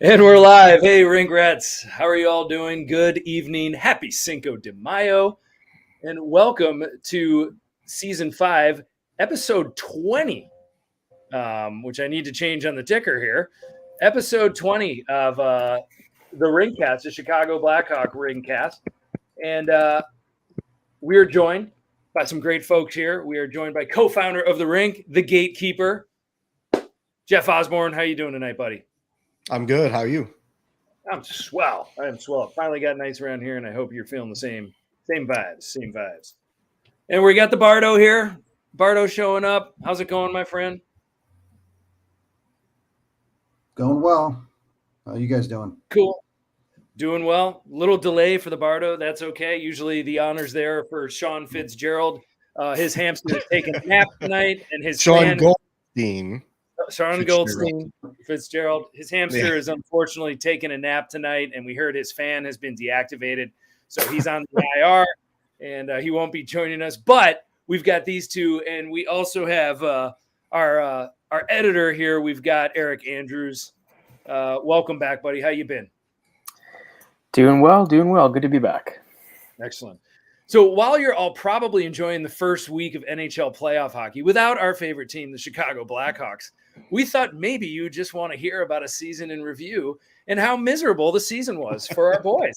And we're live. Hey, Rink Rats. How are you all doing? Good evening. Happy Cinco de Mayo. And welcome to Season 5, Episode 20, which I need to change on the ticker here. Episode 20 of the Rinkcast, the Chicago Blackhawk Rinkcast. And we are joined by some great folks here. We are joined by co-founder of The Rink, the gatekeeper, Jeff Osborn. How you doing tonight, buddy? I'm good. How are you? I'm swell. I am swell. Finally got nice around here, and I hope you're feeling the same vibes. And we got the Bardo here. Bardo showing up. How's it going, my friend? Going well. How you guys doing? Cool. Doing well. Little delay for the Bardo. That's okay. Usually the honors there for Sean Fitzgerald. His hamster is taking a nap tonight, and his Sean Goldstein. Fitzgerald. His hamster is unfortunately taking a nap tonight, and we heard his fan has been deactivated, so he's on the IR, and he won't be joining us. But we've got these two, and we also have our editor here. We've got Eric Andrews. Welcome back, buddy. How you been? Doing well. Good to be back. Excellent. So while you're all probably enjoying the first week of NHL playoff hockey without our favorite team, the Chicago Blackhawks, we thought maybe you just want to hear about a season in review and how miserable the season was for our boys.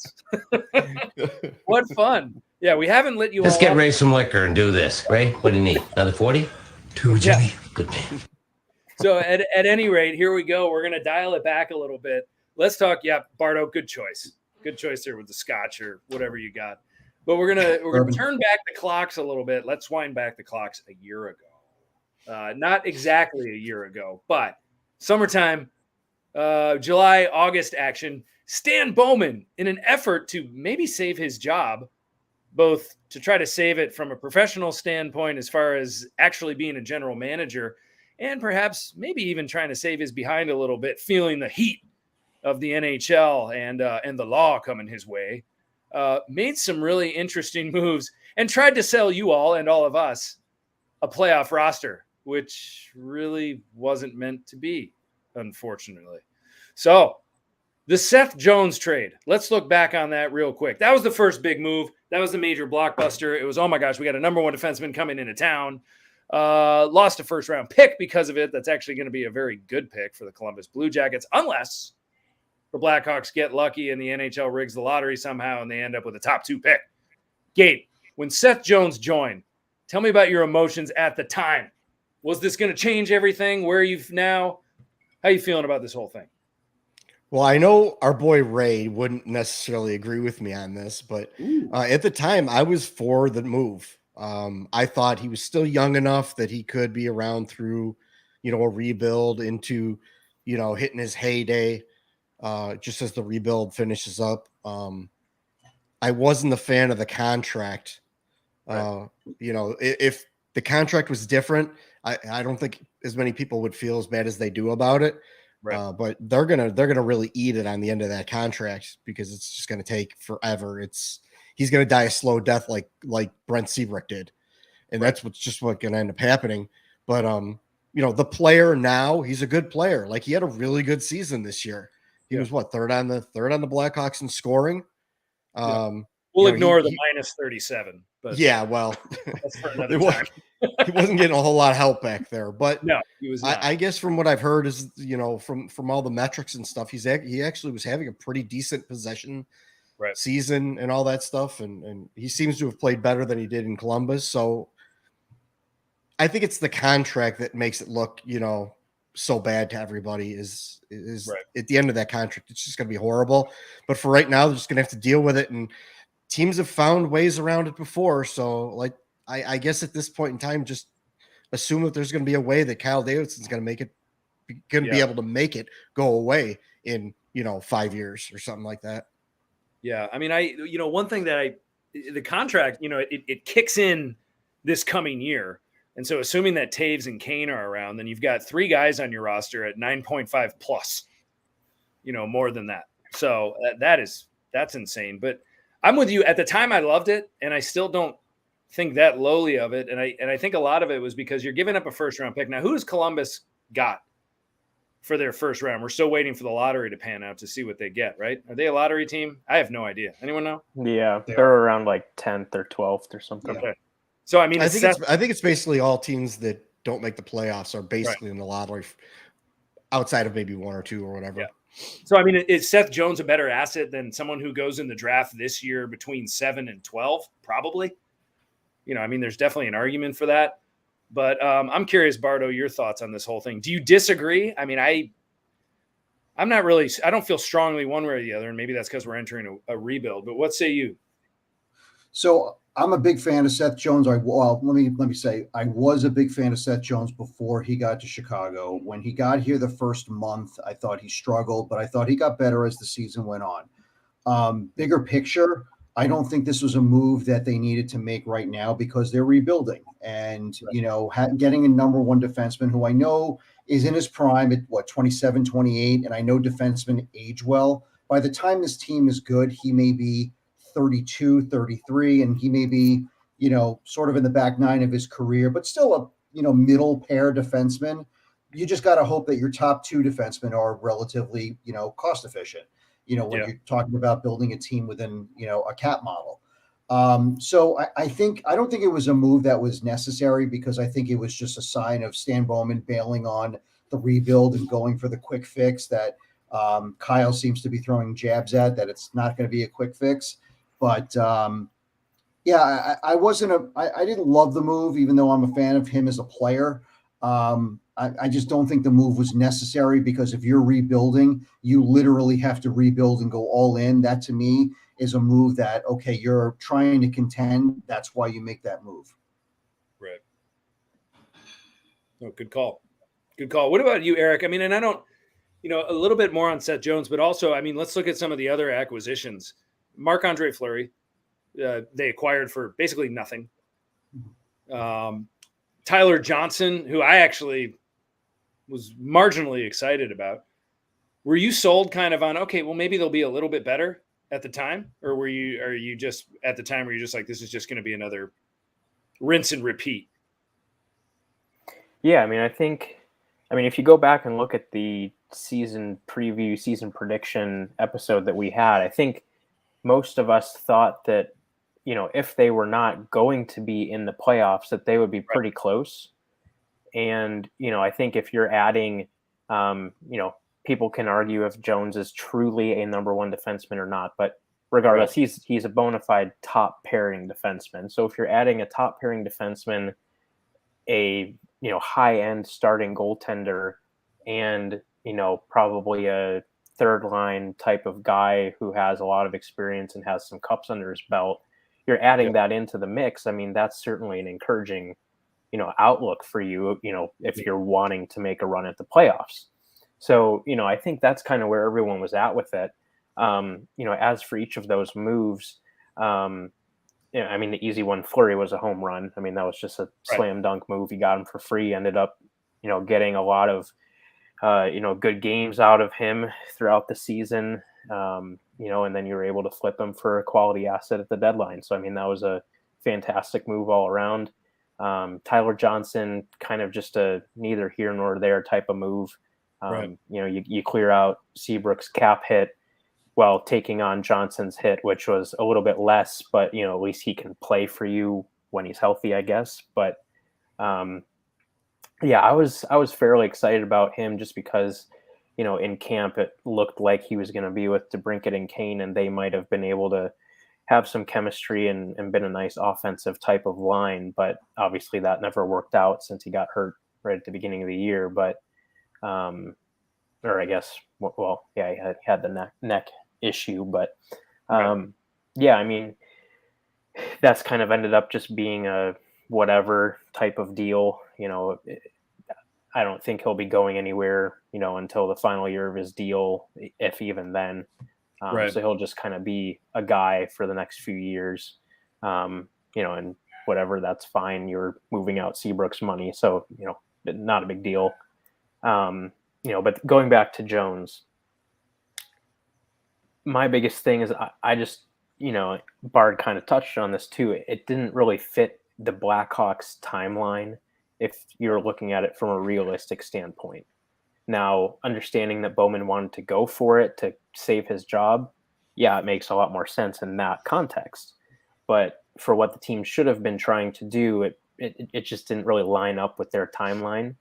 What fun. Yeah, we haven't lit you Let's all get up. Ray some liquor and do this. Ray, what do you need? Another 40? 2, Jimmy. Yeah. Good man. So at any rate, here we go. We're going to dial it back a little bit. Let's talk. Yeah, Bardo, good choice. Good choice there with the scotch or whatever you got. But we're gonna turn back the clocks a little bit. Let's wind back the clocks a year ago. Not exactly a year ago, but summertime, July, August action. Stan Bowman, in an effort to maybe save his job, both to try to save it from a professional standpoint as far as actually being a general manager, and perhaps maybe even trying to save his behind a little bit, feeling the heat of the NHL and the law coming his way. Made some really interesting moves and tried to sell you all and all of us a playoff roster, which really wasn't meant to be, unfortunately. So the Seth Jones trade, let's look back on that real quick. That was the first big move. That was the major blockbuster. It was, oh my gosh, we got a number one defenseman coming into town. Lost a first round pick because of it. That's actually going to be a very good pick for the Columbus Blue Jackets, unless the Blackhawks get lucky and the NHL rigs the lottery somehow and they end up with a top 2 pick. Gate, when Seth Jones joined, tell me about your emotions at the time. Was this going to change everything? Where are you now? How are you feeling about this whole thing? Well, I know our boy Ray wouldn't necessarily agree with me on this, but at the time I was for the move. I thought he was still young enough that he could be around through, a rebuild into, hitting his heyday. Just as the rebuild finishes up. I wasn't a fan of the contract. Right. If the contract was different, I don't think as many people would feel as bad as they do about it. Right. But they're gonna really eat it on the end of that contract because it's just gonna take forever. He's gonna die a slow death like Brent Seabrook did, and that's what's gonna end up happening. But the player now, he's a good player. Like he had a really good season this year. He was third on the Blackhawks in scoring. We'll ignore the minus 37. But yeah, well, that's for another time. He wasn't getting a whole lot of help back there. But no, he was not. I guess from what I've heard is from all the metrics and stuff, he actually was having a pretty decent possession season and all that stuff, and he seems to have played better than he did in Columbus. So I think it's the contract that makes it look so bad to everybody is at the end of that contract. It's just going to be horrible. But for right now, they're just going to have to deal with it. And teams have found ways around it before. So I guess at this point in time, just assume that there's going to be a way that Kyle Davidson's going to be able to make it go away in, 5 years or something like that. Yeah. I mean, one thing that the contract, it kicks in this coming year. And so assuming that Taves and Kane are around, then you've got 3 guys on your roster at 9.5 plus, more than that. So that's insane. But I'm with you. At the time, I loved it, and I still don't think that lowly of it. And I think a lot of it was because you're giving up a first round pick. Now, who does Columbus got for their first round. We're still waiting for the lottery to pan out to see what they get, right? Are they a lottery team? I have no idea. Anyone know? Yeah, they're around like 10th or 12th or something. Okay. So, I mean, I think it's basically all teams that don't make the playoffs are basically in the lottery outside of maybe one or two or whatever. Yeah. So, I mean, is Seth Jones a better asset than someone who goes in the draft this year between 7 and 12? Probably. I mean, there's definitely an argument for that. But I'm curious, Bardo, your thoughts on this whole thing. Do you disagree? I mean, I'm not really – I don't feel strongly one way or the other, and maybe that's because we're entering a rebuild. But what say you? So I'm a big fan of Seth Jones. Let me say, I was a big fan of Seth Jones before he got to Chicago. When he got here the first month, I thought he struggled, but I thought he got better as the season went on. Bigger picture, I don't think this was a move that they needed to make right now because they're rebuilding. And, getting a number one defenseman who I know is in his prime at 27, 28, and I know defensemen age well. By the time this team is good, he may be 32, 33, and he may be, sort of in the back nine of his career, but still a, middle pair defenseman. You just got to hope that your top two defensemen are relatively, cost efficient, when you're talking about building a team within, a cap model. So I don't think it was a move that was necessary because I think it was just a sign of Stan Bowman bailing on the rebuild and going for the quick fix that Kyle seems to be throwing jabs at, that it's not going to be a quick fix. But I didn't love the move, even though I'm a fan of him as a player. I just don't think the move was necessary because if you're rebuilding, you literally have to rebuild and go all in. That to me is a move that, okay, you're trying to contend. That's why you make that move. Right. Oh, good call. Good call. What about you, Eric? I mean, and I don't, a little bit more on Seth Jones, but also, I mean, let's look at some of the other acquisitions. Marc-Andre Fleury, they acquired for basically nothing. Tyler Johnson, who I actually was marginally excited about. Were you sold kind of on, okay, well, maybe they'll be a little bit better at the time? Or are you just at the time where you're just like, this is just going to be another rinse and repeat? Yeah, I mean, if you go back and look at the season preview, season prediction episode that we had, I think most of us thought that, if they were not going to be in the playoffs, that they would be pretty close. And, I think if you're adding, people can argue if Jones is truly a number one defenseman or not, but regardless, he's a bona fide top pairing defenseman. So if you're adding a top pairing defenseman, a, high end starting goaltender, and, probably a third line type of guy who has a lot of experience and has some cups under his belt, you're adding that into the mix. I mean, that's certainly an encouraging, outlook for you, if you're wanting to make a run at the playoffs. So, I think that's kind of where everyone was at with it. As for each of those moves, I mean, the easy one, Fleury, was a home run. I mean, that was just a slam dunk move. You got him for free, ended up, getting a lot of, good games out of him throughout the season, and then you were able to flip him for a quality asset at the deadline. So, I mean, that was a fantastic move all around. Tyler Johnson, kind of just a neither here nor there type of move. You clear out Seabrook's cap hit while taking on Johnson's hit, which was a little bit less, but, at least he can play for you when he's healthy, I guess. But, I was fairly excited about him just because, in camp, it looked like he was going to be with The-Rink and Kane, and they might have been able to have some chemistry and been a nice offensive type of line. But obviously that never worked out since he got hurt right at the beginning of the year. But, or I guess, he had the neck issue. But, I mean, that's kind of ended up just being a whatever type of deal. I don't think he'll be going anywhere, until the final year of his deal, if even then. So he'll just kind of be a guy for the next few years, and whatever, that's fine. You're moving out Seabrook's money. So, not a big deal. But going back to Jones, my biggest thing is I just, Bard kind of touched on this too. It didn't really fit the Blackhawks timeline if you're looking at it from a realistic standpoint. Now, understanding that Bowman wanted to go for it to save his job, yeah, it makes a lot more sense in that context. But for what the team should have been trying to do, it just didn't really line up with their timeline.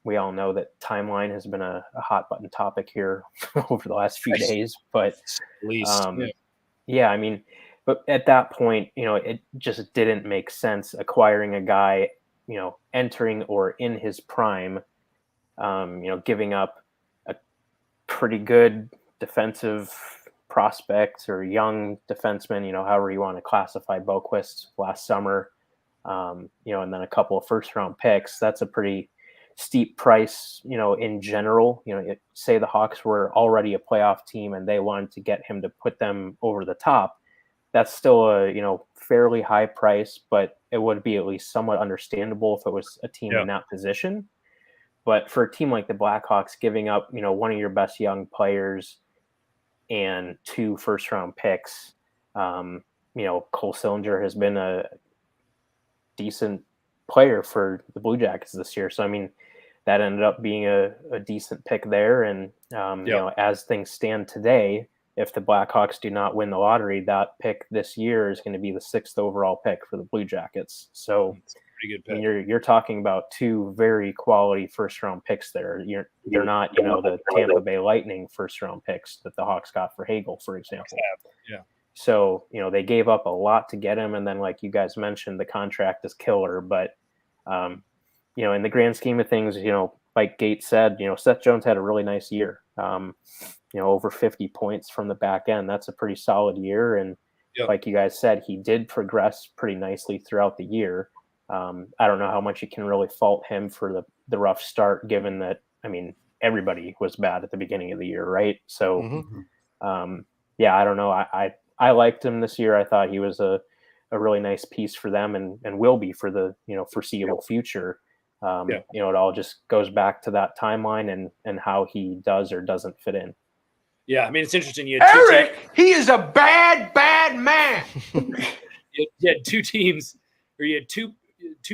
We all know that timeline has been a hot button topic here over the last few days. But at least, yeah, I mean, but at that point, it just didn't make sense acquiring a guy, entering or in his prime, giving up a pretty good defensive prospect or young defenseman, however you want to classify Boquist last summer, and then a couple of first round picks. That's a pretty steep price, in general. Say the Hawks were already a playoff team and they wanted to get him to put them over the top. That's still a, fairly high price, but it would be at least somewhat understandable if it was a team in that position. But for a team like the Blackhawks, giving up, one of your best young players and 2 first-round picks, Cole Sillinger has been a decent player for the Blue Jackets this year. So, I mean, that ended up being a decent pick there. And, as things stand today, if the Blackhawks do not win the lottery, that pick this year is going to be the 6th overall pick for the Blue Jackets. So, pretty good pick. You're talking about 2 very quality first round picks there. They're not, the Tampa Bay Lightning first round picks that the Hawks got for Hagel, for example. Yeah. So, they gave up a lot to get him. And then, like you guys mentioned, the contract is killer. But, in the grand scheme of things, like Gates said, Seth Jones had a really nice year. Over 50 points from the back end. That's a pretty solid year. And like you guys said, he did progress pretty nicely throughout the year. I don't know how much you can really fault him for the rough start, given that, everybody was bad at the beginning of the year, right? So, I don't know. I liked him this year. I thought he was a really nice piece for them and will be for the, foreseeable future. It all just goes back to that timeline and how he does or doesn't fit in. Yeah, it's interesting. You had Eric, he is a bad man. you had 2 teams, or you had two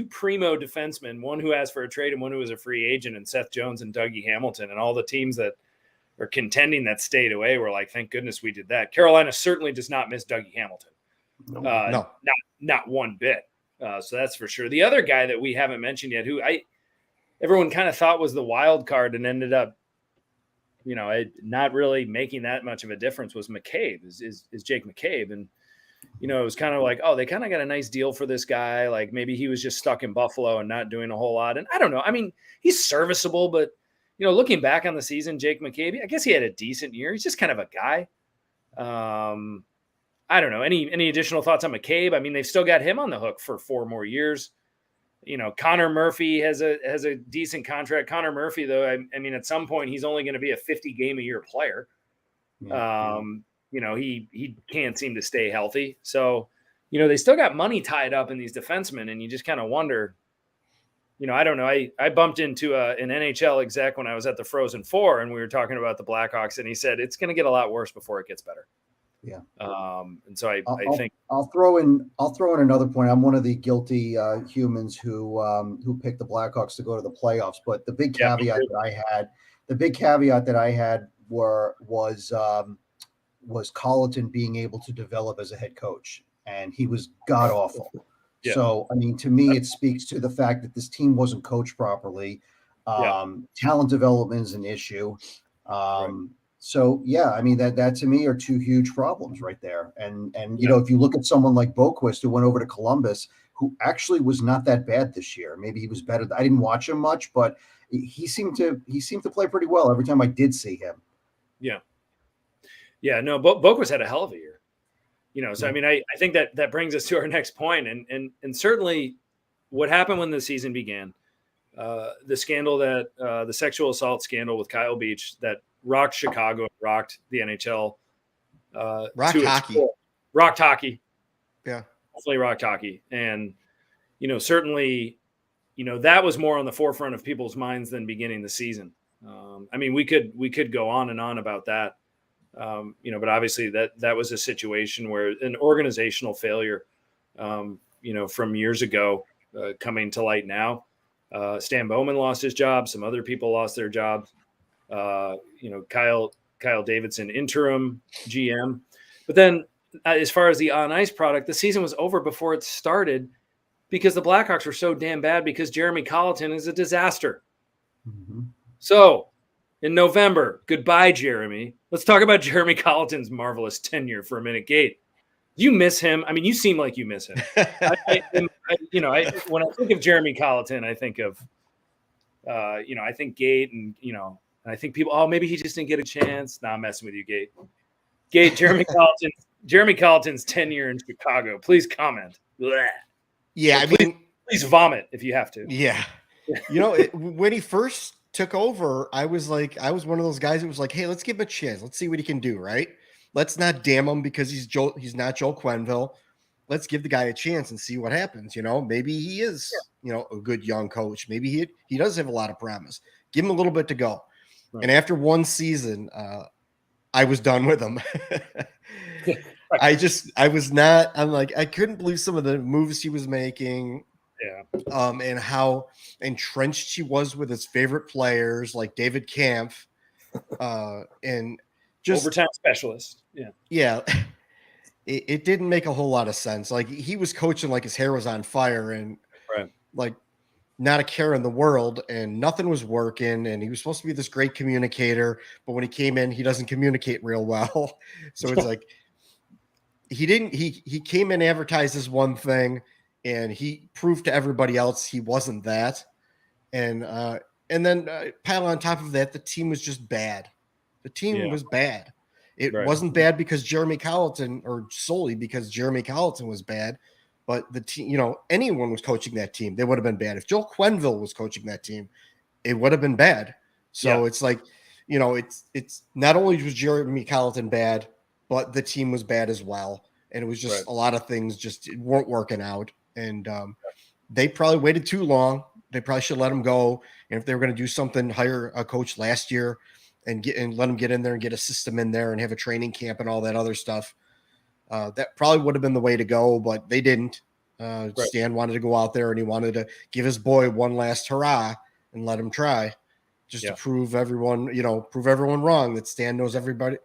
primo defensemen, one who asked for a trade and one who was a free agent, and Seth Jones and Dougie Hamilton, and all the teams that are contending that stayed away were like, thank goodness we did that. Carolina certainly does not miss Dougie Hamilton. No. Not one bit. So that's for sure. The other guy that we haven't mentioned yet, who everyone kind of thought was the wild card and ended up, not really making that much of a difference, was McCabe, is Jake McCabe. And, it was kind of like, oh, they kind of got a nice deal for this guy. Like maybe he was just stuck in Buffalo and not doing a whole lot. And I don't know. He's serviceable, but, looking back on the season, Jake McCabe, I guess he had a decent year. He's just kind of a guy. I don't know. Any additional thoughts on McCabe? They've still got him on the hook for 4 more years. Connor Murphy has a decent contract. Connor Murphy, though, at some point he's only going to be a 50 game a year player. He can't seem to stay healthy. So, they still got money tied up in these defensemen, and you just kind of wonder, I don't know. I bumped into an NHL exec when I was at the Frozen Four, and we were talking about the Blackhawks, and he said it's going to get a lot worse before it gets better. Yeah. And so I think I'll throw in another point. I'm one of the guilty humans who picked the Blackhawks to go to the playoffs. But the big caveat that I had was Colliton being able to develop as a head coach, and he was god awful. Yeah. So to me, it speaks to the fact that this team wasn't coached properly. Talent development is an issue. Right. So that to me are 2 huge problems right there. And if you look at someone like Boquist, who went over to Columbus, who actually was not that bad this year. Maybe he was better. I didn't watch him much, but he seemed to play pretty well every time I did see him. Yeah. Yeah, no, Boquist had a hell of a year. So I think that brings us to our next point, and certainly what happened when the season began, the scandal the sexual assault scandal with Kyle Beach that rocked Chicago, rocked the NHL, rocked hockey. Yeah, definitely rocked hockey, and certainly, that was more on the forefront of people's minds than beginning the season. We could go on and on about that. But obviously that was a situation where an organizational failure, from years ago, coming to light now. Stan Bowman lost his job. Some other people lost their jobs. Kyle Davidson, interim GM. But then as far as the on-ice product, the season was over before it started because the Blackhawks were so damn bad because Jeremy Colliton is a disaster. Mm-hmm. So in November, goodbye, Jeremy. Let's talk about Jeremy Colliton's marvelous tenure for a minute. Gate, you miss him. I mean, you seem like you miss him. When I think of Jeremy Colliton, I think of, I think Gate and, and I think people, maybe he just didn't get a chance. Nah, I'm messing with you, Gate. Gate, Jeremy Colliton's tenure in Chicago. Please comment. Blech. Yeah, please vomit if you have to. Yeah. When he first took over, I was one of those guys that was like, hey, let's give him a chance. Let's see what he can do, right? Let's not damn him because he's not Joel Quenneville. Let's give the guy a chance and see what happens. Maybe he is, a good young coach. Maybe he does have a lot of promise. Give him a little bit to go. Right. And after one season, I was done with him. I couldn't believe some of the moves he was making. Yeah. And how entrenched he was with his favorite players like David Kampf, and just overtime specialist. Yeah. Yeah. It didn't make a whole lot of sense. Like he was coaching like his hair was on fire and like not a care in the world and nothing was working. And he was supposed to be this great communicator, but when he came in, he doesn't communicate real well. So it's like, he came in, advertised as one thing, and he proved to everybody else he wasn't that. And then pile on top of that, the team was just bad. The team was bad. It wasn't bad because Jeremy Colliton, or solely because Jeremy Colliton was bad, but the team, anyone was coaching that team, they would have been bad. If Joel Quenneville was coaching that team, it would have been bad. So it's like, it's not only was Jeremy Colliton bad, but the team was bad as well. And it was just a lot of things just weren't working out. And they probably waited too long. They probably should let him go. And if they were going to do something, hire a coach last year and let him get in there and get a system in there and have a training camp and all that other stuff. That probably would have been the way to go, but they didn't. Stan wanted to go out there and he wanted to give his boy one last hurrah and let him try just to prove everyone wrong, that Stan knows everybody,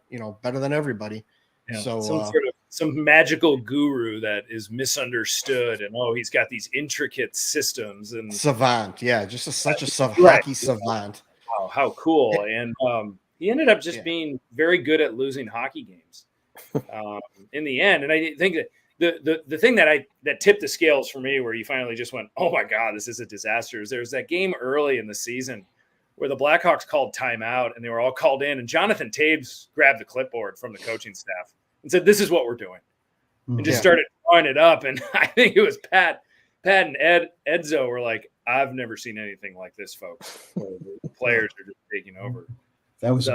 better than everybody. Yeah. So some magical guru that is misunderstood, and he's got these intricate systems and savant. Yeah, just such a hockey savant. Wow, how cool! And he ended up just being very good at losing hockey games in the end. And I think that the thing that tipped the scales for me, where you finally just went, "Oh my God, this is a disaster." Is there's that game early in the season where the Blackhawks called timeout, and they were all called in, and Jonathan Taves grabbed the clipboard from the coaching staff and said, "This is what we're doing," and just started drawing it up. And I think it was Pat and Edzo were like, "I've never seen anything like this, folks." The players are just taking over. That was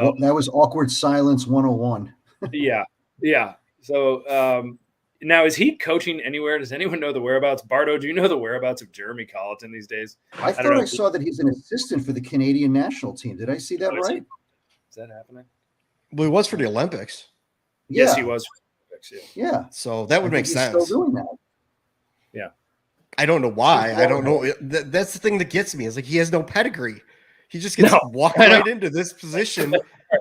awkward silence 101. Yeah. So now, is he coaching anywhere? Does anyone know the whereabouts? Bardo, do you know the whereabouts of Jeremy Colliton these days? I thought I saw that he's an assistant for the Canadian national team. Did I see that right? Is that happening? Well, he was for the Olympics. Yes, he was for the Olympics. Yeah. So that would make sense. He's still doing that. Yeah. I don't know why. I don't know. That's the thing that gets me. Is like he has no pedigree. He just gets walked right into this position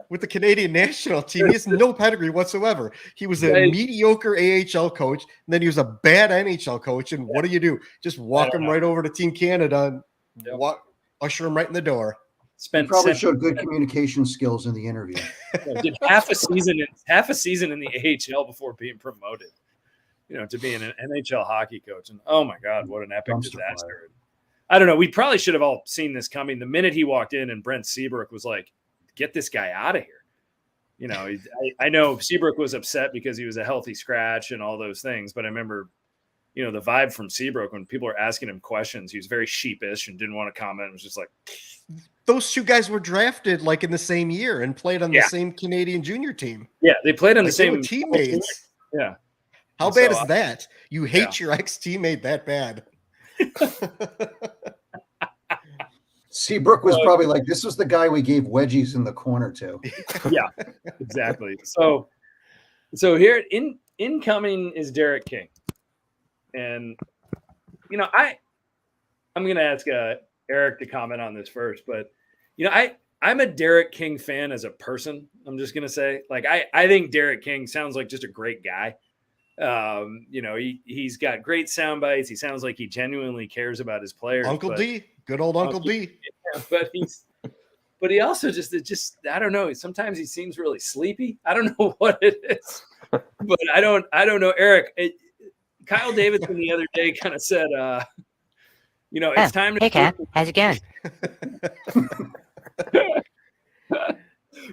with the Canadian national team. He has no pedigree whatsoever. He was a mediocre AHL coach, and then he was a bad NHL coach. And what do? Just walk him right over to Team Canada and usher him right in the door. He probably showed good communication skills in the interview. Did half a season in the AHL before being promoted, to being an NHL hockey coach. And oh my God, what an epic disaster. I don't know. We probably should have all seen this coming. The minute he walked in and Brent Seabrook was like, "Get this guy out of here." I know Seabrook was upset because he was a healthy scratch and all those things. But I remember, the vibe from Seabrook when people were asking him questions, he was very sheepish and didn't want to comment. It was just like, those two guys were drafted like in the same year and played on the same Canadian junior team. Yeah, they played on the same teammates. Yeah. How bad is that? You hate your ex-teammate that bad. Seabrook was probably like, this was the guy we gave wedgies in the corner to. Yeah, exactly. So here incoming is Derek King. And, I'm going to ask Eric to comment on this first, but I'm a Derek King fan as a person. I'm just gonna say, like, I think Derek King sounds like just a great guy. He's got great sound bites. He sounds like he genuinely cares about his players. Uncle D, good old Uncle D. Yeah, but he also just I don't know. Sometimes he seems really sleepy. I don't know what it is, but I don't know. Eric, Kyle Davidson the other day kind of said, it's time to. Hey, Cap, how's it going?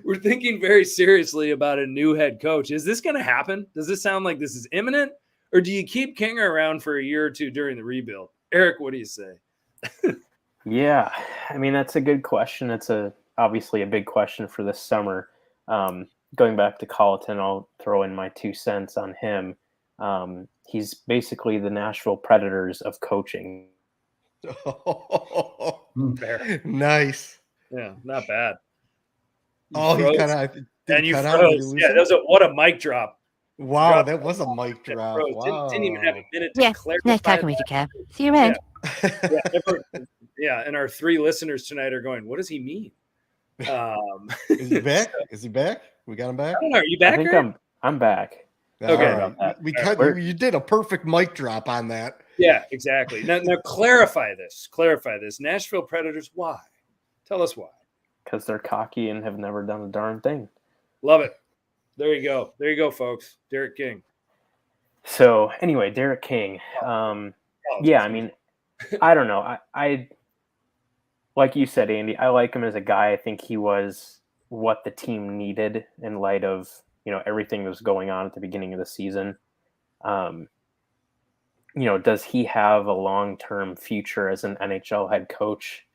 We're thinking very seriously about a new head coach. Is this going to happen? Does this sound like this is imminent, or do you keep King around for a year or two during the rebuild? Eric, what do you say? Yeah, I mean, that's a good question. It's obviously a big question for this summer. Going back to Colliton, I'll throw in my 2 cents on him. He's basically the Nashville Predators of coaching. Fair. Nice. Yeah, not bad. He kind of and you froze. Yeah, what a mic drop. Wow, that was a mic drop. Wow. Didn't even have a minute to clarify. Nice talking with you, Cap. See you around. Yeah, and our 3 listeners tonight are going, what does he mean? Is he back? Is he back? We got him back? I don't know. Are you back? I think I'm back. Okay. You did a perfect mic drop on that. Yeah, exactly. Now clarify this. Nashville Predators, why? Tell us why. Because they're cocky and have never done a darn thing. Love it. There you go, folks. Derek King. So anyway, Derek King. Yeah, I mean, I don't know. I like you said, Andy, I like him as a guy. I think he was what the team needed in light of, everything that was going on at the beginning of the season. Does he have a long-term future as an NHL head coach?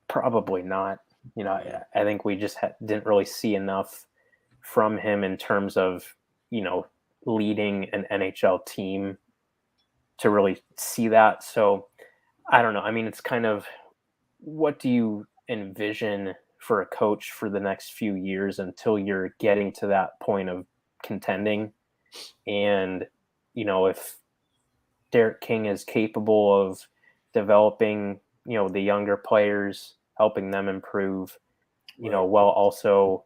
Probably not. I think we just didn't really see enough from him in terms of, leading an NHL team to really see that. So I don't know. I mean, it's kind of, what do you envision for a coach for the next few years until you're getting to that point of contending? And, if Derek King is capable of developing, the younger players, helping them improve, while also,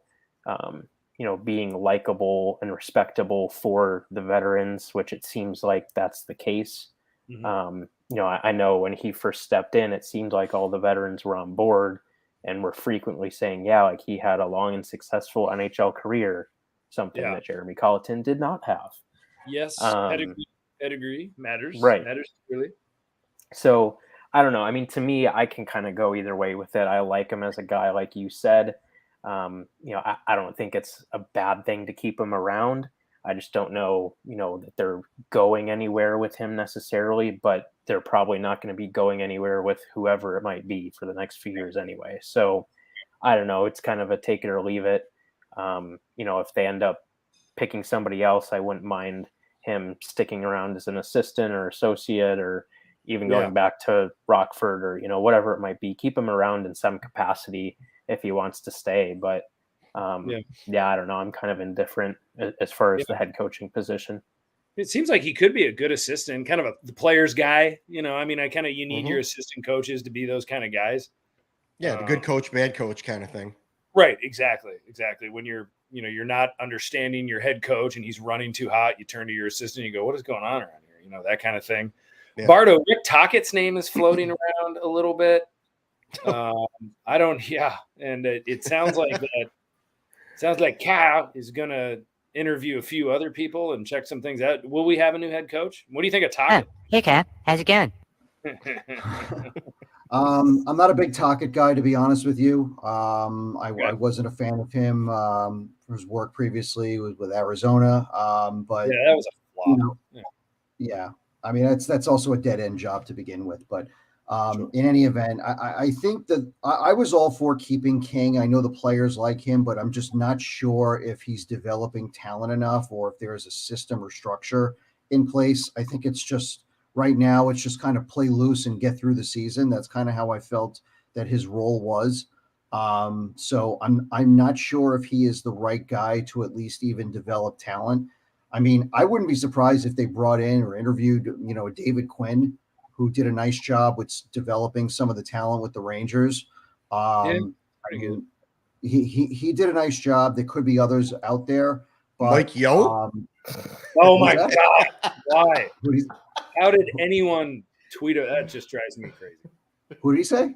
being likable and respectable for the veterans, which it seems like that's the case. Mm-hmm. I know when he first stepped in, it seemed like all the veterans were on board and were frequently saying, like he had a long and successful NHL career, something that Jeremy Colliton did not have. Yes. Pedigree matters. Right. Matters really. So I don't know. I mean, to me, I can kind of go either way with it. I like him as a guy, like you said. I don't think it's a bad thing to keep him around. I just don't know, that they're going anywhere with him necessarily, but they're probably not going to be going anywhere with whoever it might be for the next few years anyway. So I don't know. It's kind of a take it or leave it. If they end up picking somebody else, I wouldn't mind him sticking around as an assistant or associate, or even going back to Rockford or, whatever it might be. Keep him around in some capacity if he wants to stay. But I don't know. I'm kind of indifferent as far as the head coaching position. It seems like he could be a good assistant, kind of the player's guy. You need your assistant coaches to be those kind of guys. Yeah, the good coach, bad coach kind of thing. Right, exactly. When you're not understanding your head coach and he's running too hot, you turn to your assistant and you go, what is going on around here? That kind of thing. Yeah. Bardo, Rick Tockett's name is floating around a little bit. And it sounds like that. Sounds like Cal is going to interview a few other people and check some things out. Will we have a new head coach? What do you think of Tockett? Hey, Cap, how's it going? I'm not a big Tockett guy, to be honest with you. I wasn't a fan of him for his work previously with Arizona. But that was a flop. I mean, that's also a dead end job to begin with. But in any event, I think that I was all for keeping King. I know the players like him, but I'm just not sure if he's developing talent enough or if there's a system or structure in place. I think it's just right now, it's just kind of play loose and get through the season. That's kind of how I felt that his role was. So I'm not sure if he is the right guy to at least even develop talent. I mean, I wouldn't be surprised if they brought in or interviewed, David Quinn, who did a nice job with developing some of the talent with the Rangers. I mean, he did a nice job. There could be others out there, but Mike Yeo. Oh my God! Why? How did anyone tweet it? That just drives me crazy. Who did he say?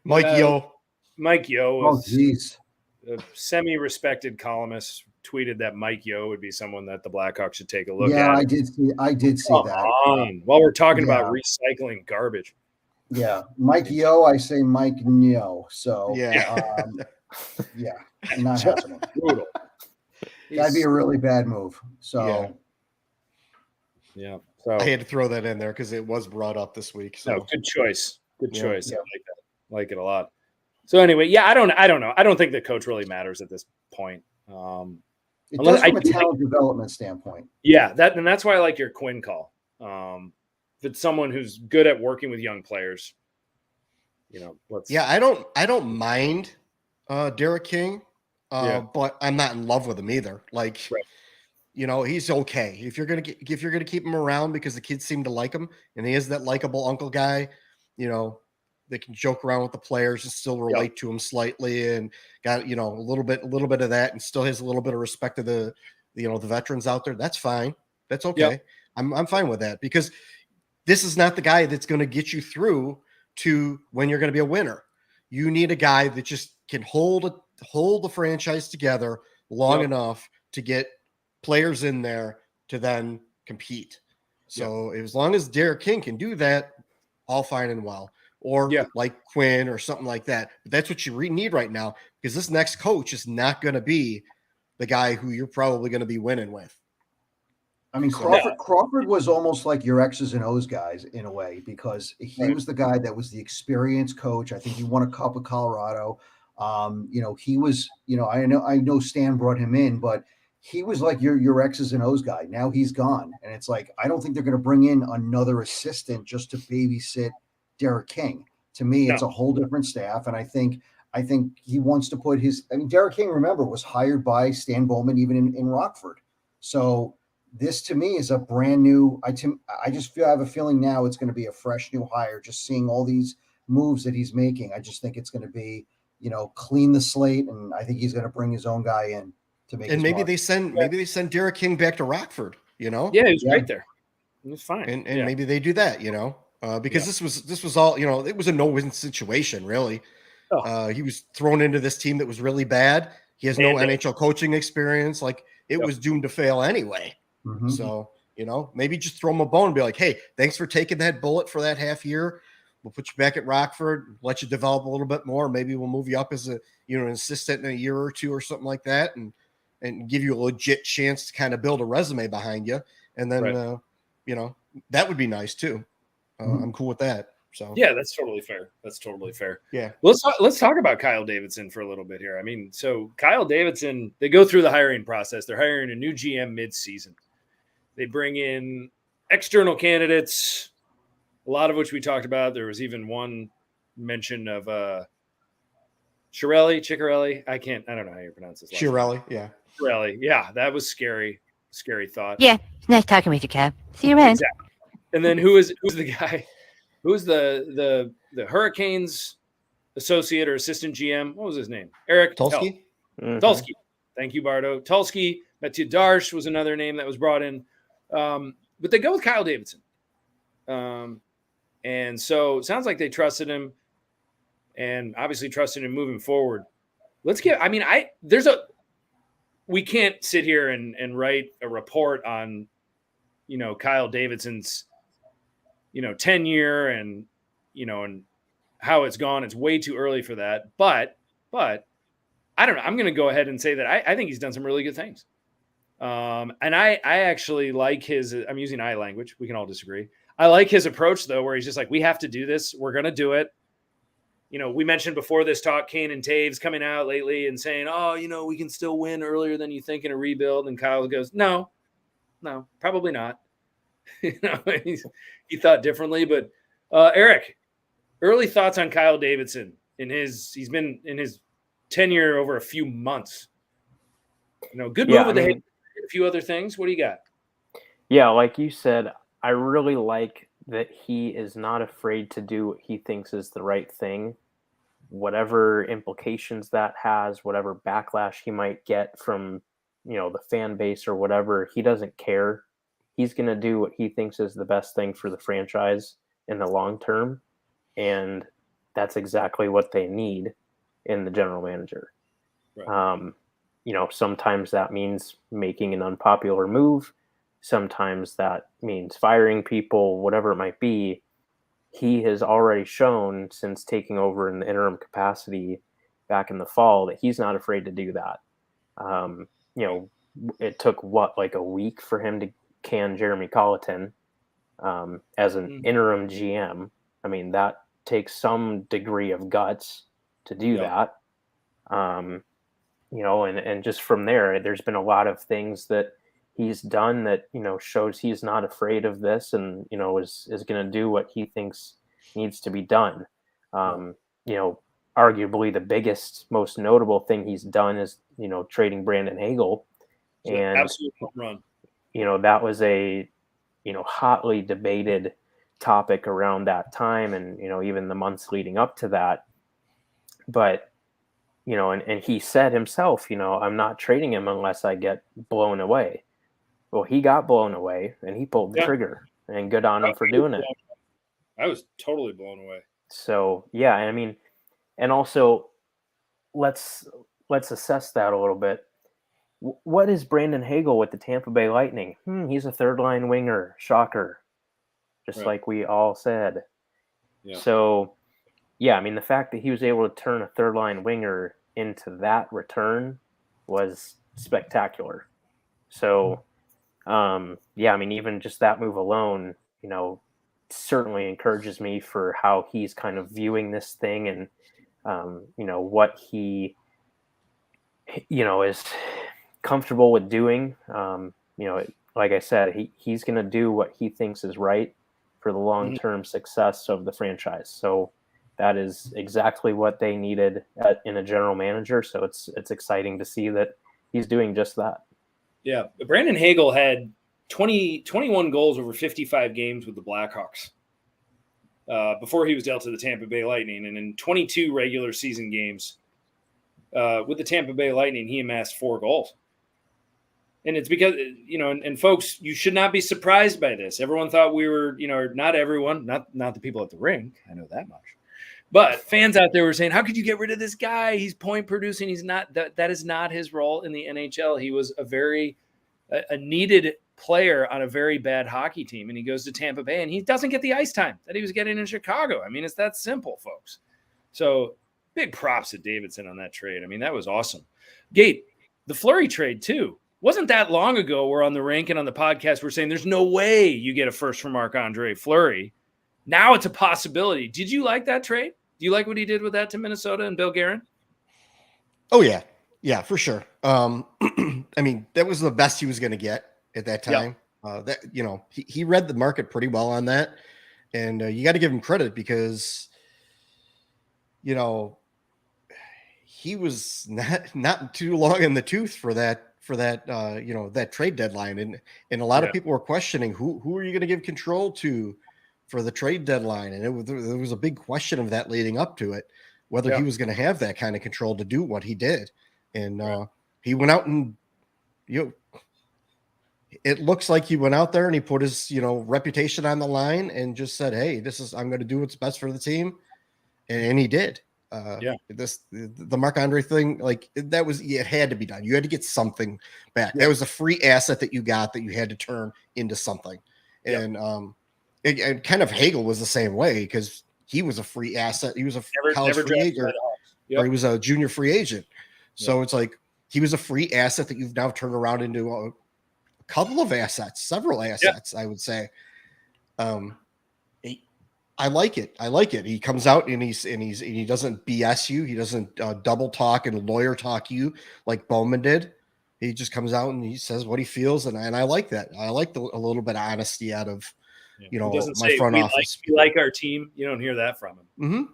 Mike Yeo. Mike Yeo Oh, was geez. a semi-respected columnist tweeted that Mike Yeo would be someone that the Blackhawks should take a look Yeah, at. I did see that. While we're talking about recycling garbage. Yeah, Mike Yeo, I say Mike Neo. So Yeah. Not happening. Brutal. That'd be a really bad move. So yeah. So I had to throw that in there because it was brought up this week. So good choice. Good choice. Yeah. I like that. Like it a lot. So anyway, I don't know. I don't think the coach really matters at this point. it does from a talent development standpoint. Yeah, that's why I like your Quinn call. If it's someone who's good at working with young players, I don't mind Derek King, but I'm not in love with him either. Like, he's okay if you're gonna keep him around because the kids seem to like him, and he is that likable uncle guy. They can joke around with the players and still relate to him slightly, and got a little bit of that, and still has a little bit of respect to the veterans out there. That's fine. That's okay. Yep. I'm fine with that because this is not the guy that's going to get you through to when you're going to be a winner. You need a guy that just can hold the franchise together long enough to get players in there to then compete. So as long as Derek King can do that, all fine and well. Or like Quinn or something like that. But that's what you need right now because this next coach is not going to be the guy who you're probably going to be winning with. I mean, Crawford was almost like your X's and O's guys in a way because he was the guy that was the experienced coach. I think he won a cup with Colorado. He was, I know Stan brought him in, but he was like your X's and O's guy. Now he's gone. And it's like, I don't think they're going to bring in another assistant just to babysit Derek King. To me, it's a whole different staff. And I think he wants to put Derek King, remember, was hired by Stan Bowman even in Rockford. So this to me is a brand new, I just I have a feeling now it's going to be a fresh new hire, just seeing all these moves that he's making. I just think it's going to be, clean the slate. And I think he's going to bring his own guy in to make. And maybe they send Derek King back to Rockford, Yeah, he's right there. It was fine. And maybe they do that, because this was all, it was a no-win situation, really. He was thrown into this team that was really bad. He has no NHL coaching experience. Like it was doomed to fail anyway. Mm-hmm. So, maybe just throw him a bone and be like, hey, thanks for taking that bullet for that half year. We'll put you back at Rockford, let you develop a little bit more. Maybe we'll move you up as an assistant in a year or two or something like that. And give you a legit chance to kind of build a resume behind you. And then, that would be nice too. I'm cool with that. So yeah, that's totally fair. Yeah. Let's talk about Kyle Davidson for a little bit here. I mean, so Kyle Davidson, they go through the hiring process. They're hiring a new GM mid-season. They bring in external candidates, a lot of which we talked about. There was even one mention of Chiccarelli. I don't know how you pronounce this. Chiccarelli, yeah. Chiccarelli, yeah. That was scary thought. Yeah, it's nice talking with you, Cap. See you around. Exactly. And then who's the guy? Who's the Hurricanes associate or assistant GM? What was his name? Eric Tulsky. Mm-hmm. Tulsky. Thank you, Bardo. Tulsky. Mathieu Darche was another name that was brought in. But they go with Kyle Davidson. And so it sounds like they trusted him and obviously trusted him moving forward. We can't sit here and write a report on, Kyle Davidson's, tenure and how it's gone. It's way too early for that. But I don't know. I'm going to go ahead and say that I think he's done some really good things. And I actually like I'm using I language. We can all disagree. I like his approach though, where he's just like, we have to do this. We're going to do it. We mentioned before this talk, Kane and Taves coming out lately and saying, we can still win earlier than you think in a rebuild. And Kyle goes, no, probably not. He thought differently, but Eric, early thoughts on Kyle Davidson he's been in his tenure over a few months. Good move with a few other things. What do you got? Yeah, like you said, I really like that he is not afraid to do what he thinks is the right thing, whatever implications that has, whatever backlash he might get from, the fan base or whatever. He doesn't care. He's going to do what he thinks is the best thing for the franchise in the long term. And that's exactly what they need in the general manager. Right. Sometimes that means making an unpopular move. Sometimes that means firing people, whatever it might be. He has already shown since taking over in the interim capacity back in the fall that he's not afraid to do that. It took like a week for him to can Jeremy Colliton as an interim GM. I mean, that takes some degree of guts to do that. And just from there, there's been a lot of things that he's done that, shows he's not afraid of this and, is going to do what he thinks needs to be done. Arguably the biggest, most notable thing he's done is, trading Brandon Hagel. And absolute run. That was a, hotly debated topic around that time and, even the months leading up to that. But, and he said himself, I'm not trading him unless I get blown away. Well, he got blown away and he pulled the trigger, and good on him for doing it. I was totally blown away. So, yeah, I mean, and also let's assess that a little bit. What is Brandon Hagel with the Tampa Bay Lightning? He's a third line winger. Shocker. Just like we all said. Yeah. So, yeah, I mean, the fact that he was able to turn a third line winger into that return was spectacular. So, yeah, I mean, even just that move alone, certainly encourages me for how he's kind of viewing this thing and, what he, is comfortable with doing. Like I said, he's going to do what he thinks is right for the long-term success of the franchise. So that is exactly what they needed in a general manager. So it's exciting to see that he's doing just that. Yeah. Brandon Hagel had 21 goals over 55 games with the Blackhawks before he was dealt to the Tampa Bay Lightning. And in 22 regular season games with the Tampa Bay Lightning, he amassed 4 goals. And it's because, and folks, you should not be surprised by this. Everyone thought we were, not everyone, not the people at the rink. I know that much. But fans out there were saying, how could you get rid of this guy? He's point producing. He's not, that is not his role in the NHL. He was a needed player on a very bad hockey team. And he goes to Tampa Bay and he doesn't get the ice time that he was getting in Chicago. I mean, it's that simple, folks. So big props to Davidson on that trade. I mean, that was awesome. Gate, the Fleury trade too. Wasn't that long ago we're on the rink and on the podcast, we're saying there's no way you get a first for Marc-Andre Fleury. Now it's a possibility. Did you like that trade? Do you like what he did with that to Minnesota and Bill Guerin? Oh, yeah. Yeah, for sure. I mean, that was the best he was going to get at that time. That he read the market pretty well on that. And you got to give him credit because, he was not too long in the tooth for that that trade deadline. And a lot of people were questioning who are you going to give control to for the trade deadline. And there was a big question of that leading up to it, whether he was going to have that kind of control to do what he did. And he went out and, it looks like he went out there and he put his, reputation on the line and just said, hey, I'm going to do what's best for the team. And he did. The Marc-Andre thing, like it had to be done. You had to get something back. That was a free asset that you got that you had to turn into something. And and kind of Hagel was the same way because he was a free asset. He was a college free agent, or he was a junior free agent. So it's like he was a free asset that you've now turned around into a couple of assets, several assets, I would say. I like it. He comes out and he doesn't BS you. He doesn't double talk and lawyer talk you like Bowman did. He just comes out and he says what he feels, and I like that. I like a little bit of honesty out of my front office. We like our team. You don't hear that from him.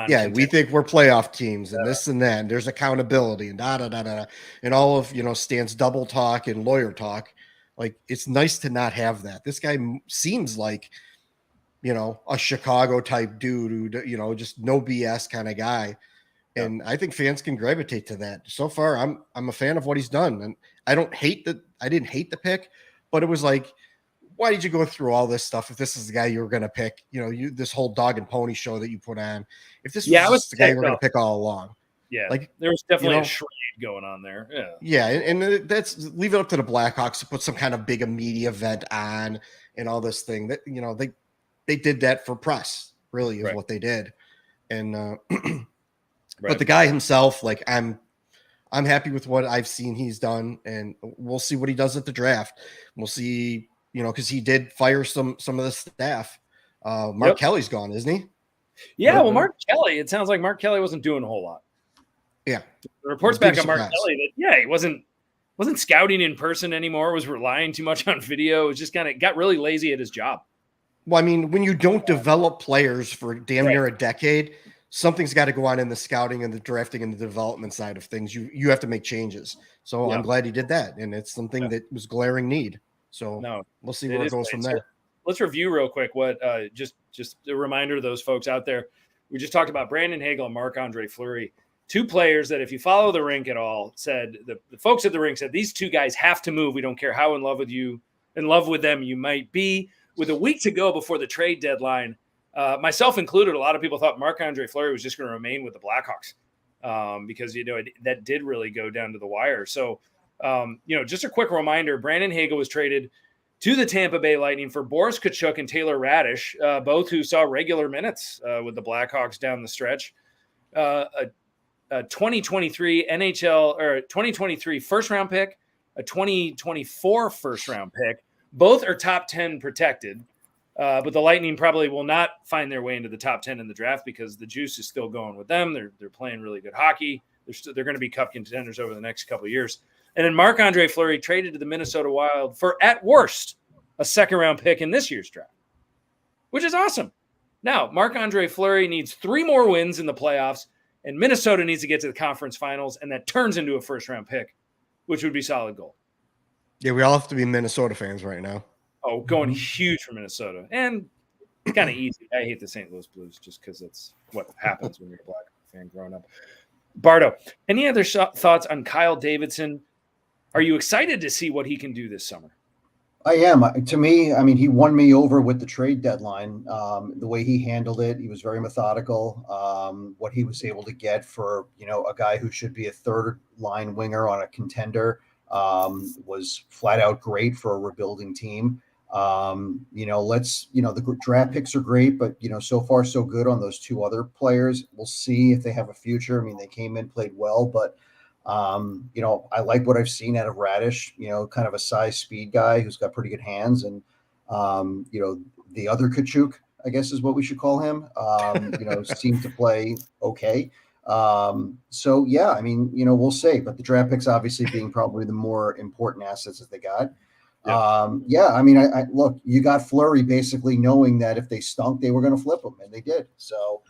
Yeah, we think we're playoff teams and this and that. And there's accountability and da da da da, and all of Stan's double talk and lawyer talk. Like it's nice to not have that. This guy seems like a Chicago type dude who, just no BS kind of guy. And I think fans can gravitate to that. So far, I'm a fan of what he's done. And I didn't hate the pick, but it was like, why did you go through all this stuff if this is the guy you were going to pick? This whole dog and pony show that you put on. If this was the guy you were going to pick all along. Yeah, like there was definitely a charade going on there. Yeah, and that's leave it up to the Blackhawks to put some kind of big media event on and all this thing. That they did that for press, really, is what they did. And but the guy himself, like I'm happy with what I've seen he's done, and we'll see what he does at the draft. We'll see, because he did fire some of the staff. Mark Kelly's gone, isn't he? Yeah, well, Mark Kelly. It sounds like Mark Kelly wasn't doing a whole lot. Yeah, the reports back on Mark Kelly that he wasn't scouting in person anymore. Was relying too much on video. It was just got really lazy at his job. Well, I mean, when you don't develop players for damn near a decade, something's got to go on in the scouting and the drafting and the development side of things. You have to make changes. So I'm glad he did that, and it's something that was glaring need. So we'll see where it goes from there. Let's review real quick what just a reminder to those folks out there. We just talked about Brandon Hagel and Marc-Andre Fleury, two players that if you follow the Rink at all, said the folks at the Rink said these two guys have to move. We don't care how in love with them you might be. With a week to go before the trade deadline, myself included, a lot of people thought Marc-Andre Fleury was just going to remain with the Blackhawks because that did really go down to the wire. So just a quick reminder: Brandon Hagel was traded to the Tampa Bay Lightning for Boris Tkachuk and Taylor Radish, both who saw regular minutes with the Blackhawks down the stretch. A 2023 NHL or 2023 first round pick, a 2024 first round pick. Both are top 10 protected, but the Lightning probably will not find their way into the top 10 in the draft because the juice is still going with them. They're playing really good hockey. They're going to be cup contenders over the next couple of years. And then Marc-Andre Fleury traded to the Minnesota Wild for, at worst, a second-round pick in this year's draft, which is awesome. Now, Marc-Andre Fleury needs 3 more wins in the playoffs, and Minnesota needs to get to the conference finals, and that turns into a first-round pick, which would be solid gold. Yeah, we all have to be Minnesota fans right now. Oh, going huge for Minnesota. And kind of easy. I hate the St. Louis Blues just because it's what happens when you're a Black fan growing up. Bardo, any other thoughts on Kyle Davidson? Are you excited to see what he can do this summer? I am. To me, I mean, he won me over with the trade deadline. The way he handled it, he was very methodical. What he was able to get for, a guy who should be a third line winger on a contender was flat out great for a rebuilding team. The draft picks are great, but, so far so good on those 2 other players. We'll see if they have a future. I mean, they came in, played well, but I like what I've seen out of Radish, kind of a size speed guy who's got pretty good hands. And, the other Tkachuk, I guess is what we should call him, seemed to play okay. So yeah, I mean, we'll see, but the draft picks obviously being probably the more important assets that they got. I mean, I look, you got Fleury basically knowing that if they stunk, they were going to flip them, and they did. So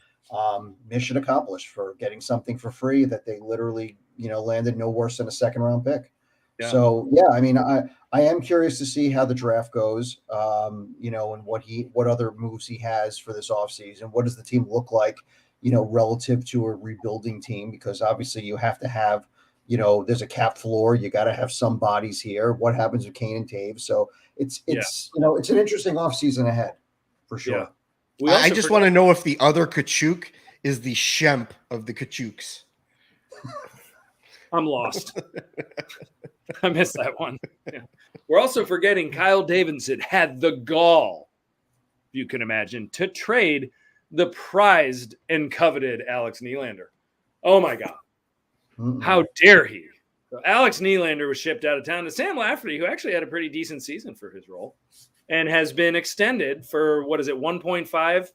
mission accomplished for getting something for free that they literally, landed no worse than a second round pick. Yeah. So yeah, I mean, I am curious to see how the draft goes, and what other moves he has for this offseason. What does the team look like, relative to a rebuilding team? Because obviously you have to have, there's a cap floor. You got to have some bodies here. What happens with Kane and Taves? So it's it's an interesting offseason ahead for sure. Yeah. I just want to know if the other Tkachuk is the Shemp of the Tkachuks. I'm lost. I missed that one. Yeah. We're also forgetting Kyle Davidson had the gall, you can imagine, to trade the prized and coveted Alex Nylander. Oh my God. Mm-hmm. How dare he? So Alex Nylander was shipped out of town to Sam Lafferty, who actually had a pretty decent season for his role and has been extended for, 1.5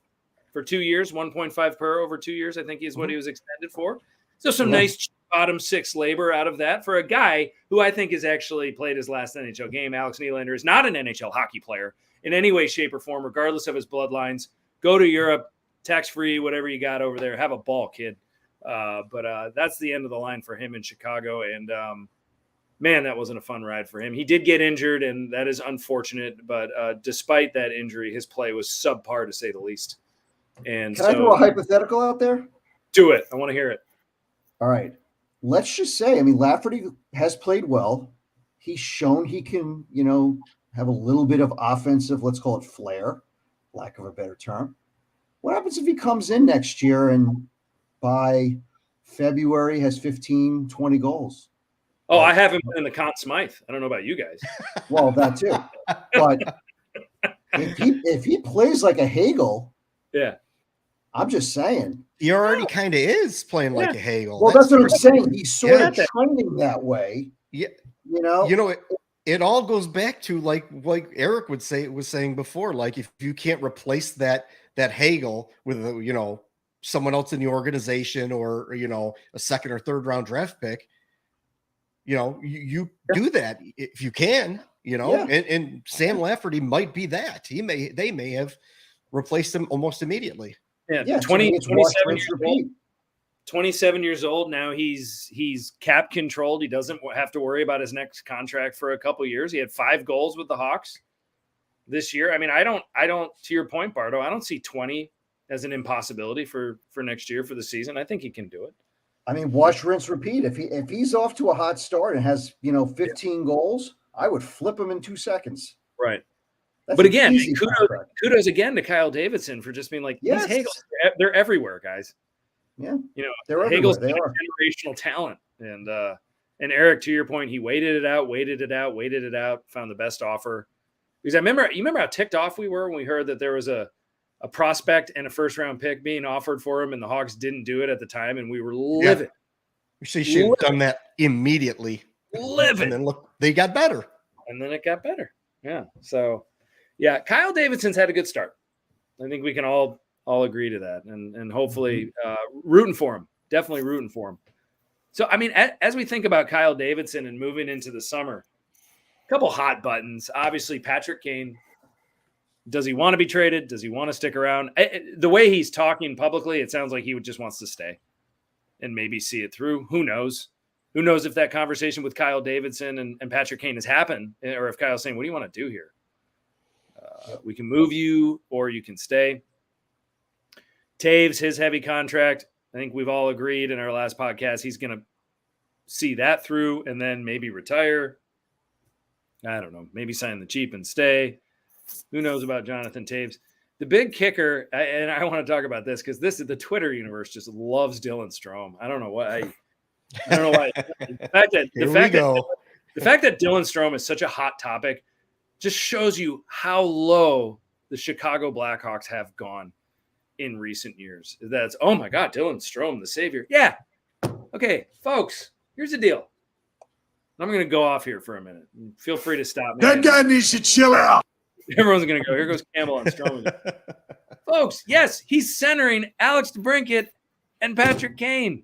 for 2 years, 1.5 per over 2 years, I think is what he was extended for. So some nice bottom 6 labor out of that for a guy who I think has actually played his last NHL game. Alex Nylander is not an NHL hockey player in any way, shape, or form, regardless of his bloodlines. Go to Europe, tax-free, whatever you got over there. Have a ball, kid. But that's the end of the line for him in Chicago. And man, that wasn't a fun ride for him. He did get injured, and that is unfortunate. But despite that injury, his play was subpar to say the least. And Can I throw a hypothetical out there? Do it. I want to hear it. All right. Let's just say, I mean, Lafferty has played well. He's shown he can, have a little bit of offensive, let's call it flair, lack of a better term. What happens if he comes in next year and by February has 15, 20 goals? Oh, I have him in the Conn Smythe. I don't know about you guys. Well, that too. But if he plays like a Hagel, yeah, I'm just saying. He already kind of is playing like a Hagel. Well, that's what I'm saying. He's sort of trending that way. Yeah. It all goes back to like Eric was saying before, like if you can't replace that Hagel with someone else in the organization or a second or third round draft pick, you do that if you can, and Sam Lafferty might be that. They may have replaced him almost immediately. Yeah, 27 years old now. He's cap controlled. He doesn't have to worry about his next contract for a couple of years. He had 5 goals with the Hawks this year. I mean, I don't. To your point, Bardo, I don't see 20 as an impossibility for next year for the season. I think he can do it. I mean, wash, rinse, repeat. If he's off to a hot start and has 15 goals, I would flip him in 2 seconds. Right. But again, kudos again to Kyle Davidson for just being like, these Hegels, they're everywhere, guys. Yeah. They're Hagel's everywhere. They are generational talent. And Eric, to your point, he waited it out, found the best offer. Because you remember how ticked off we were when we heard that there was a prospect and a first round pick being offered for him and the Hawks didn't do it at the time. And we were livid. Yeah. She should have done that immediately. Livid. And then look, they got better. And then it got better. Yeah. So, yeah, Kyle Davidson's had a good start. I think we can all agree to that, and hopefully rooting for him. Definitely rooting for him. So, I mean, as we think about Kyle Davidson and moving into the summer, a couple hot buttons. Obviously, Patrick Kane. Does he want to be traded? Does he want to stick around? The way he's talking publicly, it sounds like he just wants to stay and maybe see it through. Who knows? Who knows if that conversation with Kyle Davidson and Patrick Kane has happened, or if Kyle's saying, what do you want to do here? We can move you or you can stay. Taves, his heavy contract. I think we've all agreed in our last podcast, he's going to see that through and then maybe retire. I don't know. Maybe sign the cheap and stay. Who knows about Jonathan Taves? The big kicker, and I want to talk about this because the Twitter universe just loves Dylan Strome. I don't know why. I don't know why. The fact that Dylan Strome is such a hot topic just shows you how low the Chicago Blackhawks have gone in recent years. That's, oh my God, Dylan Strome, the savior. Yeah. Okay, folks, here's the deal. I'm going to go off here for a minute. Feel free to stop me. That guy needs to chill out. Everyone's going to go, here goes Campbell on Strome. Folks, yes, he's centering Alex DeBrincat and Patrick Kane.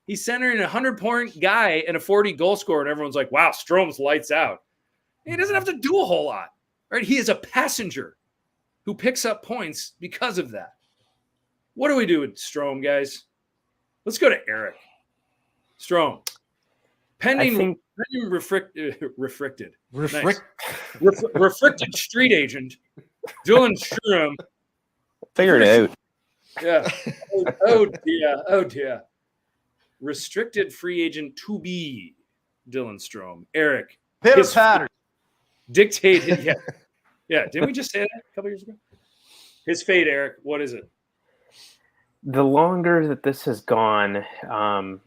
He's centering a 100-point guy and a 40-goal scorer, and everyone's like, wow, Strome's lights out. He doesn't have to do a whole lot, right? He is a passenger who picks up points because of that. What do we do with Strome, guys? Let's go to Eric. Strome. Pending refracted street agent, Dylan Strome. Figured it out. Yeah. Oh dear. Restricted free agent to be Dylan Strome. Eric. Pitter patter. Dictated. Yeah. Didn't we just say that a couple years ago? His fate, Eric. What is it? The longer that this has gone,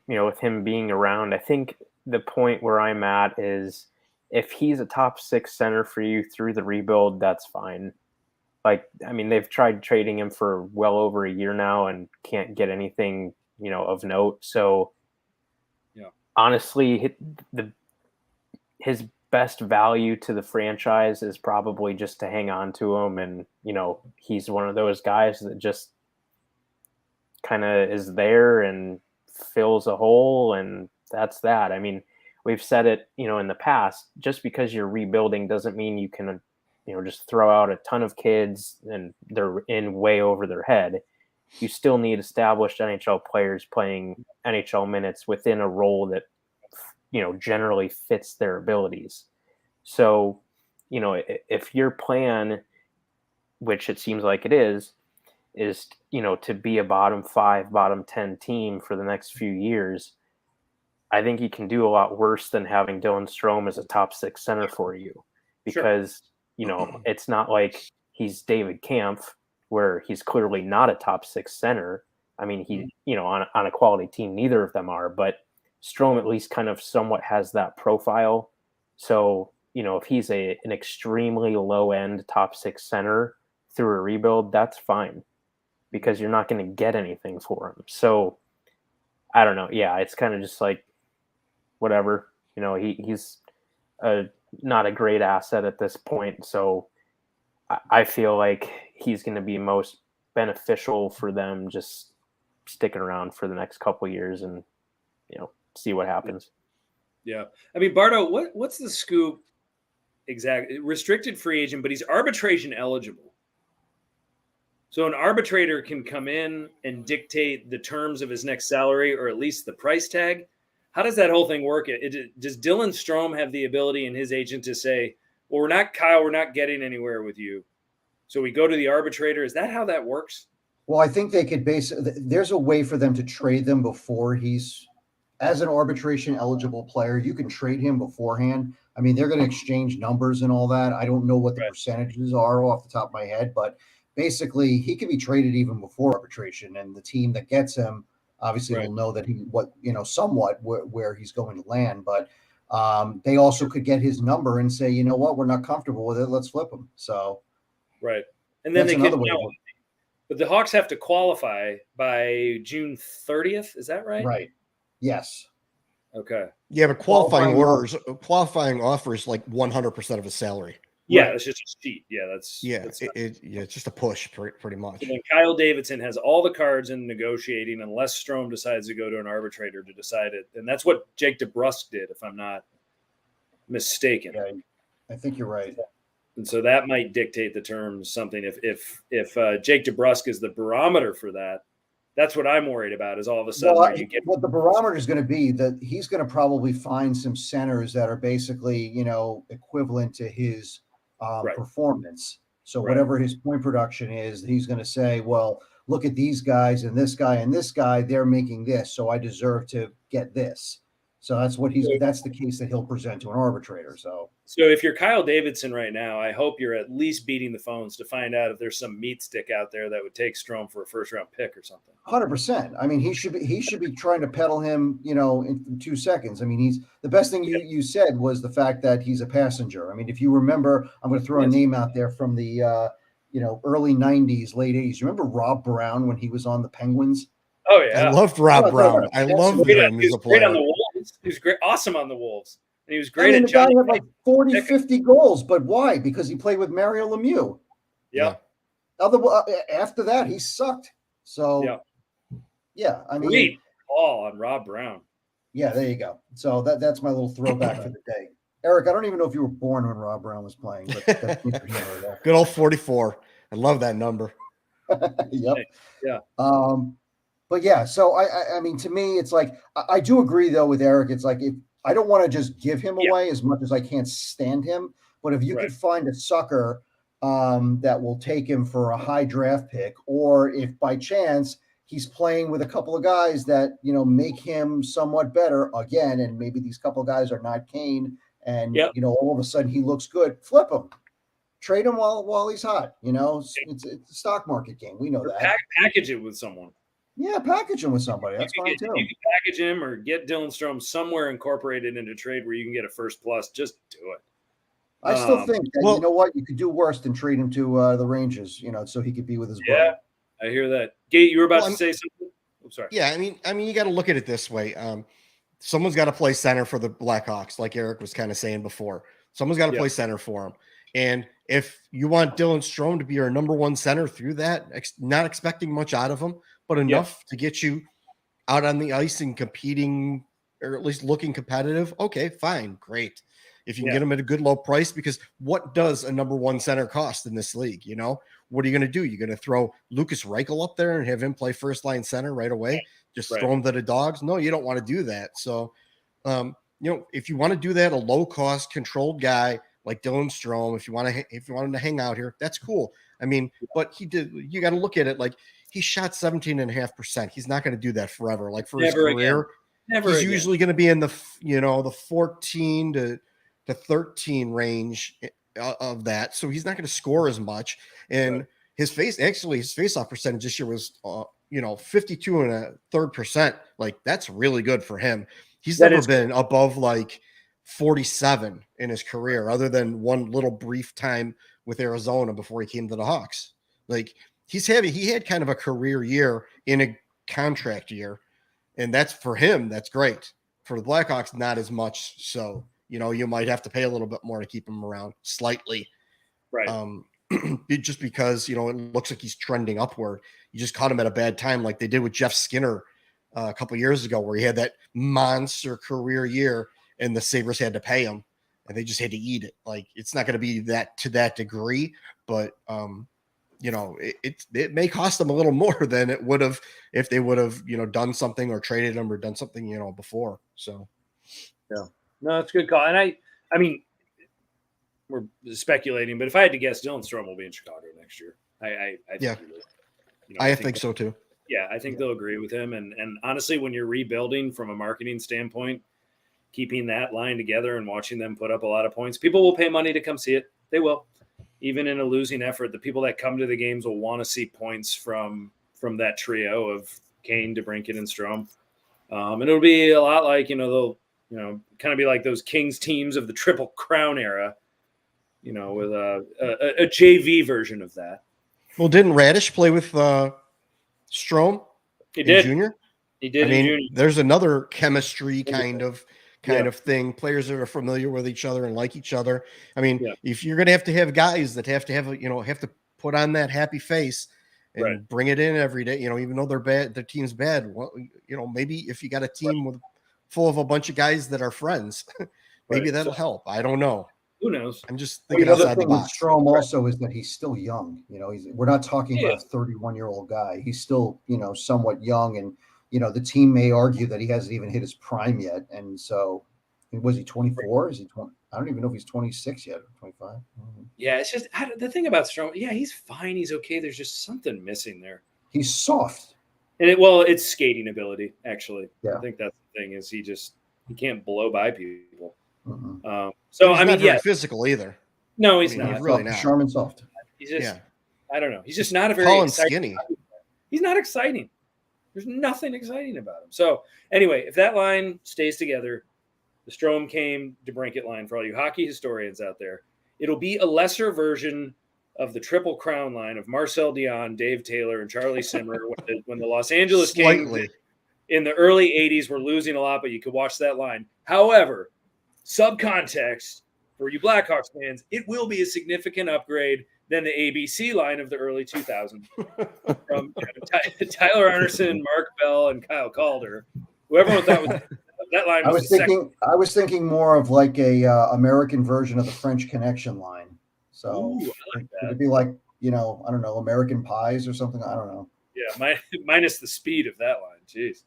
with him being around, I think the point where I'm at is if he's a top 6 center for you through the rebuild, that's fine. They've tried trading him for well over a year now and can't get anything, of note. So, yeah, honestly, his best value to the franchise is probably just to hang on to him. And, he's one of those guys that just kind of is there and fills a hole, and that's that. I mean, we've said it, in the past, just because you're rebuilding doesn't mean you can, just throw out a ton of kids and they're in way over their head. You still need established NHL players playing NHL minutes within a role that, generally fits their abilities. So, if your plan, which it seems like it is, to be a bottom 5, bottom 10 team for the next few years, I think you can do a lot worse than having Dylan Strome as a top 6 center for you, because, it's not like he's David Kampf, where he's clearly not a top 6 center. I mean, he, on a quality team, neither of them are, but Strome at least kind of somewhat has that profile. So, if he's an extremely low end top 6 center through a rebuild, that's fine, because you're not going to get anything for him. So I don't know. Yeah, it's kind of just like, whatever, he's not a great asset at this point. So I feel like he's going to be most beneficial for them just sticking around for the next couple of years and, see what happens. Yeah. I mean, Bardo, what's the scoop? Exactly. Restricted free agent, but he's arbitration eligible. So an arbitrator can come in and dictate the terms of his next salary, or at least the price tag. How does that whole thing work? Does Dylan Strome have the ability and his agent to say, well, we're not getting anywhere with you, so we go to the arbitrator? Is that how that works? Well, I think they could there's a way for them to trade them before he's, as an arbitration eligible player, you can trade him beforehand. I mean, they're going to exchange numbers and all that. I don't know what the percentages are off the top of my head, but basically he could be traded even before arbitration, and the team that gets him obviously will know that somewhat where he's going to land. But they also could get his number and say, you know what, we're not comfortable with it, let's flip him. So and then they could. But the Hawks have to qualify by June 30th. Is that right? Right. Yes. Okay. Yeah, but qualifying offers like 100% of his salary. Yeah, it's just a cheat. Yeah, it's just a push, pretty much. And then Kyle Davidson has all the cards in negotiating, unless Strome decides to go to an arbitrator to decide it, and that's what Jake DeBrusk did, if I'm not mistaken. Yeah, I think you're right. And so that might dictate the terms. Something if Jake DeBrusk is the barometer for that. That's what I'm worried about, is all of a sudden what the barometer is going to be, that he's going to probably find some centers that are basically, equivalent to his performance. So whatever his point production is, he's going to say, well, look at these guys and this guy, they're making this, so I deserve to get this. So that's the case that he'll present to an arbitrator. So if you're Kyle Davidson right now, I hope you're at least beating the phones to find out if there's some meat stick out there that would take Strome for a first round pick or something. 100%. I mean, he should be trying to peddle him, in 2 seconds. I mean, the best thing you said was the fact that he's a passenger. I mean, if you remember, I'm going to throw a name out there from the, early 90s, late 80s. You remember Rob Brown when he was on the Penguins? Oh yeah, I loved Rob Brown. I loved him as a player. Great on the Wolves. He was great, awester on the Wolves, and he was great at the guy had like 40, 50 goals. But why? Because he played with Mario Lemieux. Yeah. After that, he sucked. So yeah, I mean, great ball on Rob Brown. Yeah, there you go. So that's my little throwback for the day. Eric, I don't even know if you were born when Rob Brown was playing, but that's good old 44. I love that number. Yep. Yeah. But yeah, so I mean, to me, it's like, I do agree though with Eric. It's like, if I don't want to just give him away as much as I can't stand him, but if you could find a sucker that will take him for a high draft pick, or if by chance he's playing with a couple of guys that, make him somewhat better again, and maybe these couple of guys are not Kane, and, all of a sudden he looks good, flip him. Trade him while he's hot. It's a stock market game. We know that. Package it with someone. Yeah, package him with somebody. That's fine too. You can package him or get Dylan Strome somewhere incorporated into trade where you can get a first plus. Just do it. I still think that, you know what, you could do worse than trade him to the Rangers, so he could be with his brother. I hear that. Gate, you were about to say something? I'm sorry. Yeah, I mean, you got to look at it this way. Someone's got to play center for the Blackhawks, like Eric was kind of saying before. Someone's got to play center for him. And if you want Dylan Strome to be your number one center through that, not expecting much out of him, but enough to get you out on the ice and competing, or at least looking competitive, okay, fine, great. If you can get him at a good low price, because what does a number one center cost in this league? What are you going to do? You're going to throw Lucas Reichel up there and have him play first line center right away? Just throw him to the dogs? No, you don't want to do that. So if you want to do that, a low cost controlled guy like Dylan Strome, if you want him to hang out here, that's cool. I mean, but you got to look at it like he shot 17.5%. He's not going to do that forever. Like for his career, he's usually going to be in the 14 to 13 range of that. So he's not going to score as much. And his face-off percentage this year was 52.3%. Like that's really good for him. He's never been above like 47 in his career, other than one little brief time with Arizona before he came to the Hawks. Like he had kind of a career year in a contract year, and that's for him. That's great. For the Blackhawks, not as much. So, you might have to pay a little bit more to keep him around slightly. Right. Just because, it looks like he's trending upward. You just caught him at a bad time, like they did with Jeff Skinner a couple years ago, where he had that monster career year and the Sabres had to pay him and they just had to eat it. Like it's not going to be that to that degree, but it may cost them a little more than it would have if they would have, done something or traded him or done something, before. So, yeah, no, it's a good call. And I mean, we're speculating, but if I had to guess, Dylan Strome will be in Chicago next year. I think so too. Yeah, I think they'll agree with him. And honestly, when you're rebuilding from a marketing standpoint, keeping that line together and watching them put up a lot of points, people will pay money to come see it. They will. Even in a losing effort, the people that come to the games will want to see points from that trio of Kane, DeBrincat, and Strome. And it'll be a lot like, they'll, kind of be like those Kings teams of the Triple Crown era, with a JV version of that. Well, didn't Radish play with Strome? He did. Junior? He did. I mean, junior. There's another chemistry kind of thing. Players that are familiar with each other and like each other. I mean, if you're going to have guys that have to have to put on that happy face and bring it in every day, even though they're bad, their team's bad. Well, maybe if you got a team full of a bunch of guys that are friends, maybe that'll help. I don't know. Who knows? I'm just thinking outside the box. With Strome also is that he's still young. We're not talking about a 31-year-old guy. He's still, somewhat young, and the team may argue that he hasn't even hit his prime yet. And so, was he 24? Is he 20? I don't even know if he's 26 yet or 25. Mm-hmm. Yeah, it's just the thing about Strome. Yeah, he's fine. He's okay. There's just something missing there. He's soft. And it's skating ability, actually. Yeah. I think that's the thing is he can't blow by people. Mm-hmm. So he's not very physical either. No, he's not. He's really not. Charm and soft. He's just, I don't know. He's just not a very tall and skinny. He's not exciting. There's nothing exciting about him. So anyway, if that line stays together, the Strome Kane DeBrincat line for all you hockey historians out there, it'll be a lesser version of the Triple Crown line of Marcel Dion, Dave Taylor, and Charlie Simmer when the Los Angeles Kings in the early 80s were losing a lot, but you could watch that line. However, subcontext for you Blackhawks fans, it will be a significant upgrade than the ABC line of the early 2000s from Tyler Anderson, Mark Bell, and Kyle Calder. Who everyone thought was that line. I was thinking more of like a American version of the French Connection line. So it'd be like I don't know, American Pies or something. I don't know. Yeah, minus the speed of that line. Jeez,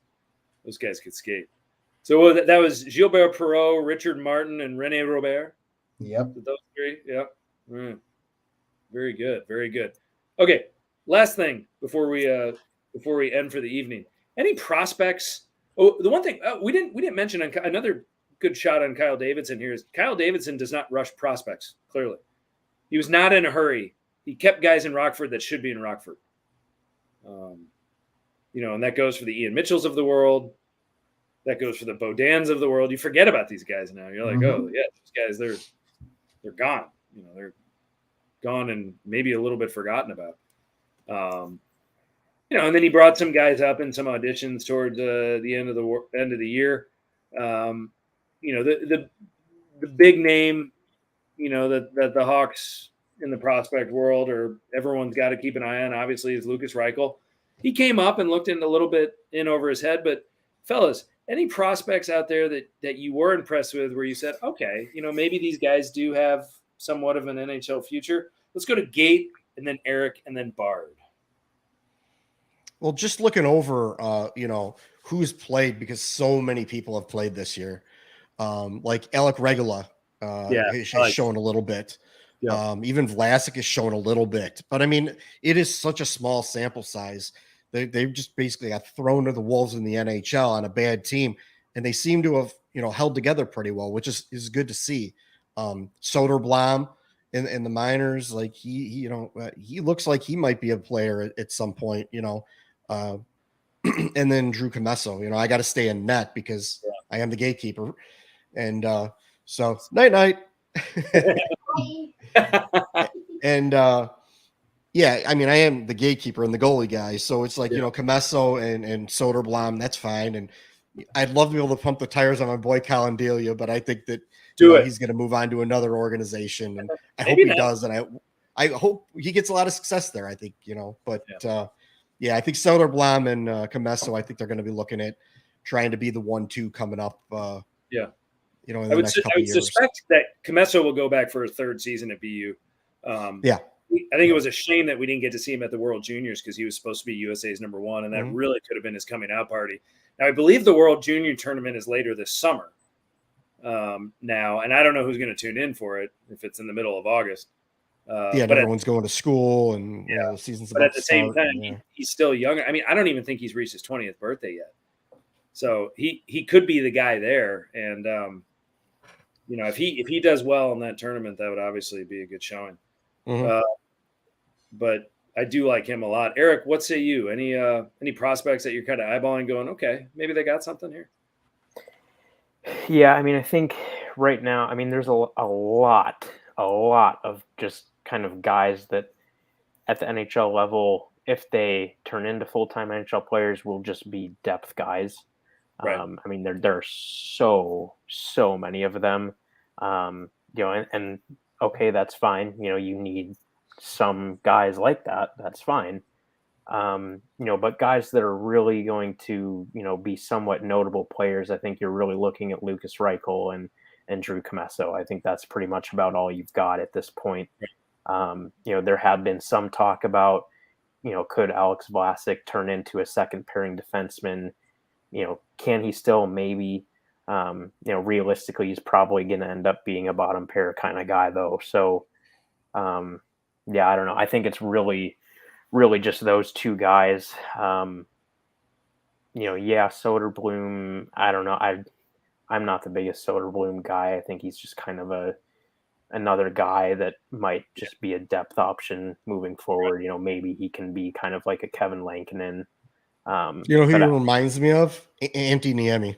those guys could skate. So that was Gilbert Perreault, Richard Martin, and René Robert. Yep. Those three. Yep. Very good. Very good. Okay. Last thing before we end for the evening. Any prospects? Oh, the one thing we didn't mention another good shot on Kyle Davidson here is Kyle Davidson does not rush prospects. Clearly, he was not in a hurry. He kept guys in Rockford that should be in Rockford. And that goes for the Ian Mitchells of the world. That goes for the Bodans of the world. You forget about these guys now. You're like, oh yeah, these guys they're gone. They're gone and maybe a little bit forgotten about. And then he brought some guys up in some auditions toward the end of the year. The big name, that the Hawks in the prospect world or everyone's got to keep an eye on, obviously, is Lucas Reichel. He came up and looked in a little bit in over his head, but fellas, any prospects out there that you were impressed with where you said, okay, maybe these guys do have somewhat of an NHL future? Let's go to Gate and then Eric and then Bard. Well, just looking over, who's played, because so many people have played this year. Like Alec Regula has shown a little bit. Yeah. Even Vlasic has shown a little bit. But I mean, it is such a small sample size. They've just basically got thrown to the wolves in the NHL on a bad team, and they seem to have held together pretty well, which is good to see. Soderblom in the minors, like he looks like he might be a player at some point, and then Drew Comesso, I got to stay in net because I am the gatekeeper. And so night. And yeah, I mean, I am the gatekeeper and the goalie guy. So it's like, Comesso and Soderblom, that's fine. And I'd love to be able to pump the tires on my boy Colin, but I think that he's going to move on to another organization. And I hope he does. And I hope he gets a lot of success there, I think, but I think Soderblom and Comesso, I think they're going to be looking at trying to be the 1-2 coming up. In the next couple of years. I would suspect that Comesso will go back for a third season at BU. I think it was a shame that we didn't get to see him at the World Juniors because he was supposed to be USA's number one, and that really could have been his coming out party. Now, I believe the World Junior tournament is later this summer now, and I don't know who's going to tune in for it if it's in the middle of August. But everyone's going to school and the season's about to start. But at the same time, he's still young. I mean, I don't even think he's reached his 20th birthday yet. So he could be the guy there, and if he does well in that tournament, that would obviously be a good showing. But I do like him a lot. Eric, what say you? Any prospects that you're kind of eyeballing going, okay, maybe they got something here? Yeah, I mean, I think right now, I mean, there's a lot of just kind of guys that at the NHL level, if they turn into full-time NHL players, will just be depth guys. Right. I mean, there are so many of them, and okay, that's fine. You need some guys like that. That's fine. But guys that are really going to, be somewhat notable players, I think you're really looking at Lucas Reichel and Drew Comesso. I think that's pretty much about all you've got at this point. There had been some talk about, could Alex Vlasic turn into a second pairing defenseman? Can he still maybe, realistically, he's probably going to end up being a bottom pair kind of guy though. So, I don't know. I think it's really just those two guys. Soderblom, I don't know. I'm not the biggest Soderblom guy. I think he's just kind of another guy that might just be a depth option moving forward. Maybe he can be kind of like a Kevin Lankinen. Who he reminds me of? Antti Niemi.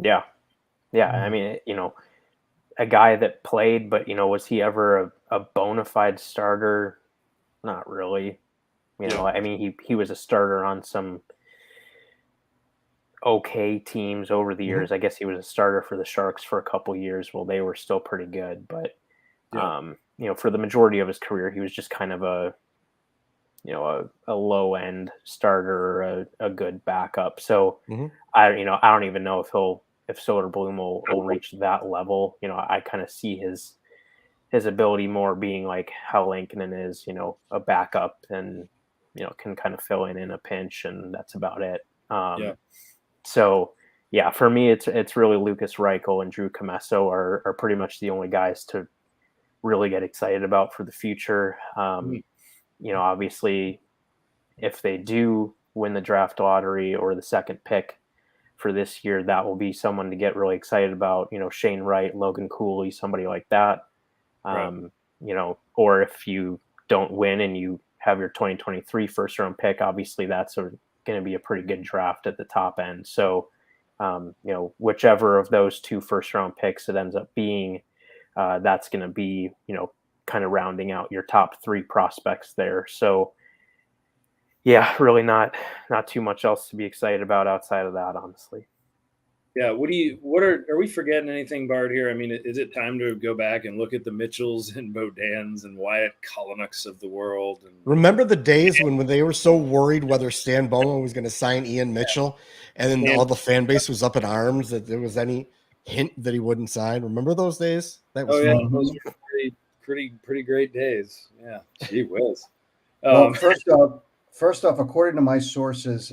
Yeah. I mean, a guy that played, but was he ever a bona fide starter? Not really. I mean, he was a starter on some okay teams over the years. I guess he was a starter for the Sharks for a couple years. Well, they were still pretty good, but for the majority of his career, he was just kind of a low end starter, a good backup. So I don't even know if Soderblom will reach that level. I kind of see his ability more being like how Lankinen is, a backup and, can kind of fill in a pinch, and that's about it. So for me, it's really Lucas Reichel and Drew Comesso are pretty much the only guys to really get excited about for the future. Obviously, if they do win the draft lottery or the second pick for this year, that will be someone to get really excited about. Shane Wright, Logan Cooley, somebody like that. Right. Or if you don't win and you have your 2023 first round pick, obviously that's going to be a pretty good draft at the top end. So, whichever of those two first round picks it ends up being, that's going to be, kind of rounding out your top three prospects there. So really not too much else to be excited about outside of that, honestly. Yeah. Are we forgetting anything, Bart, here? I mean, is it time to go back and look at the Mitchells and Bodans and Wyatt Kalynuk's of the world? And remember the days when they were so worried whether Stan Bowman was going to sign Ian Mitchell, and then all the fan base was up in arms that there was any hint that he wouldn't sign? Remember those days? That was fun. Those were pretty great days. Yeah. Gee whiz. Well, first up, First off, according to my sources,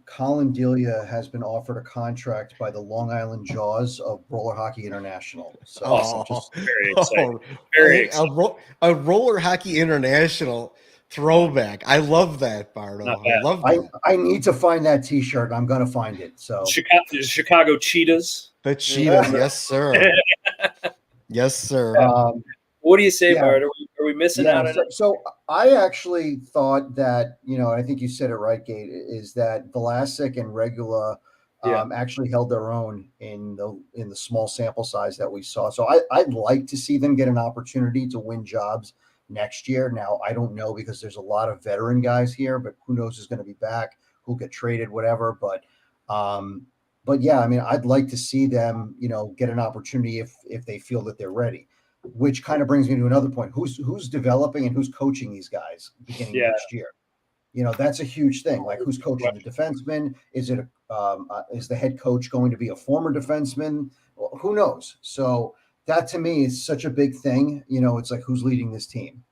Colin Delia has been offered a contract by the Long Island Jaws of Roller Hockey International. So Very exciting. Very exciting. A Roller Hockey International throwback. I love that, Bardo. Not I bad. love that. I need to find that T-shirt. I'm going to find it. So Chicago Cheetahs. The Cheetahs, yes, sir. Yes, sir. What do you say, Yeah. Bart? Are we missing out on it? So I actually thought that, I think you said it right, Gate, is that Vlasic and Regula actually held their own in the small sample size that we saw. So I'd like to see them get an opportunity to win jobs next year. Now, I don't know because there's a lot of veteran guys here, but who knows who's going to be back, who'll get traded, whatever. But yeah, I mean, I'd like to see them, get an opportunity if they feel that they're ready. Which kind of brings me to another point. Who's developing and who's coaching these guys beginning next year? That's a huge thing. Like, who's coaching the defenseman? Is it is the head coach going to be a former defenseman? Well, who knows? So that to me is such a big thing. It's like, who's leading this team?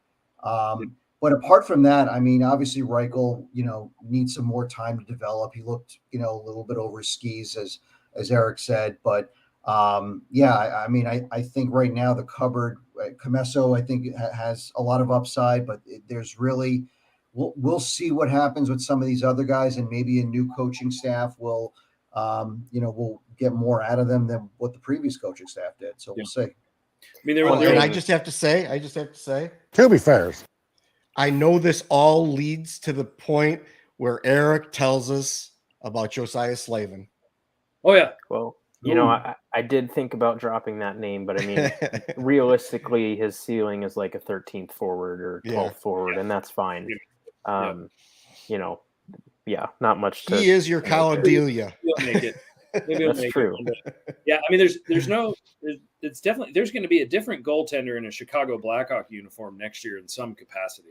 But apart from that, I mean, obviously Reichel, needs some more time to develop. He looked, a little bit over his skis, as Eric said, but I mean, I think right now the cupboard, Comesso, I think has a lot of upside, but there's really, we'll see what happens with some of these other guys, and maybe a new coaching staff will get more out of them than what the previous coaching staff did. So we'll see. I mean, and I just have to say, To be fair, I know this all leads to the point where Eric tells us about Josiah Slavin. Oh yeah. Well, I did think about dropping that name, but I mean, realistically, his ceiling is like a 13th forward or 12th forward, and that's fine. Not much. He is your Kyle Delia. He'll make it. Maybe he'll That's make true. it. Yeah, I mean, it's definitely there's going to be a different goaltender in a Chicago Blackhawk uniform next year in some capacity.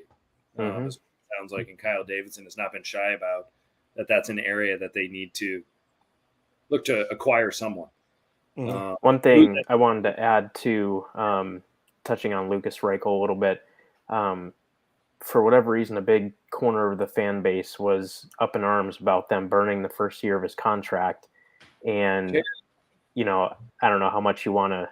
It sounds like, and Kyle Davidson has not been shy about that. That's an area that they need to look to acquire someone. One thing I wanted to add to, touching on Lucas Reichel a little bit, for whatever reason, a big corner of the fan base was up in arms about them burning the first year of his contract. And, I don't know how much you want to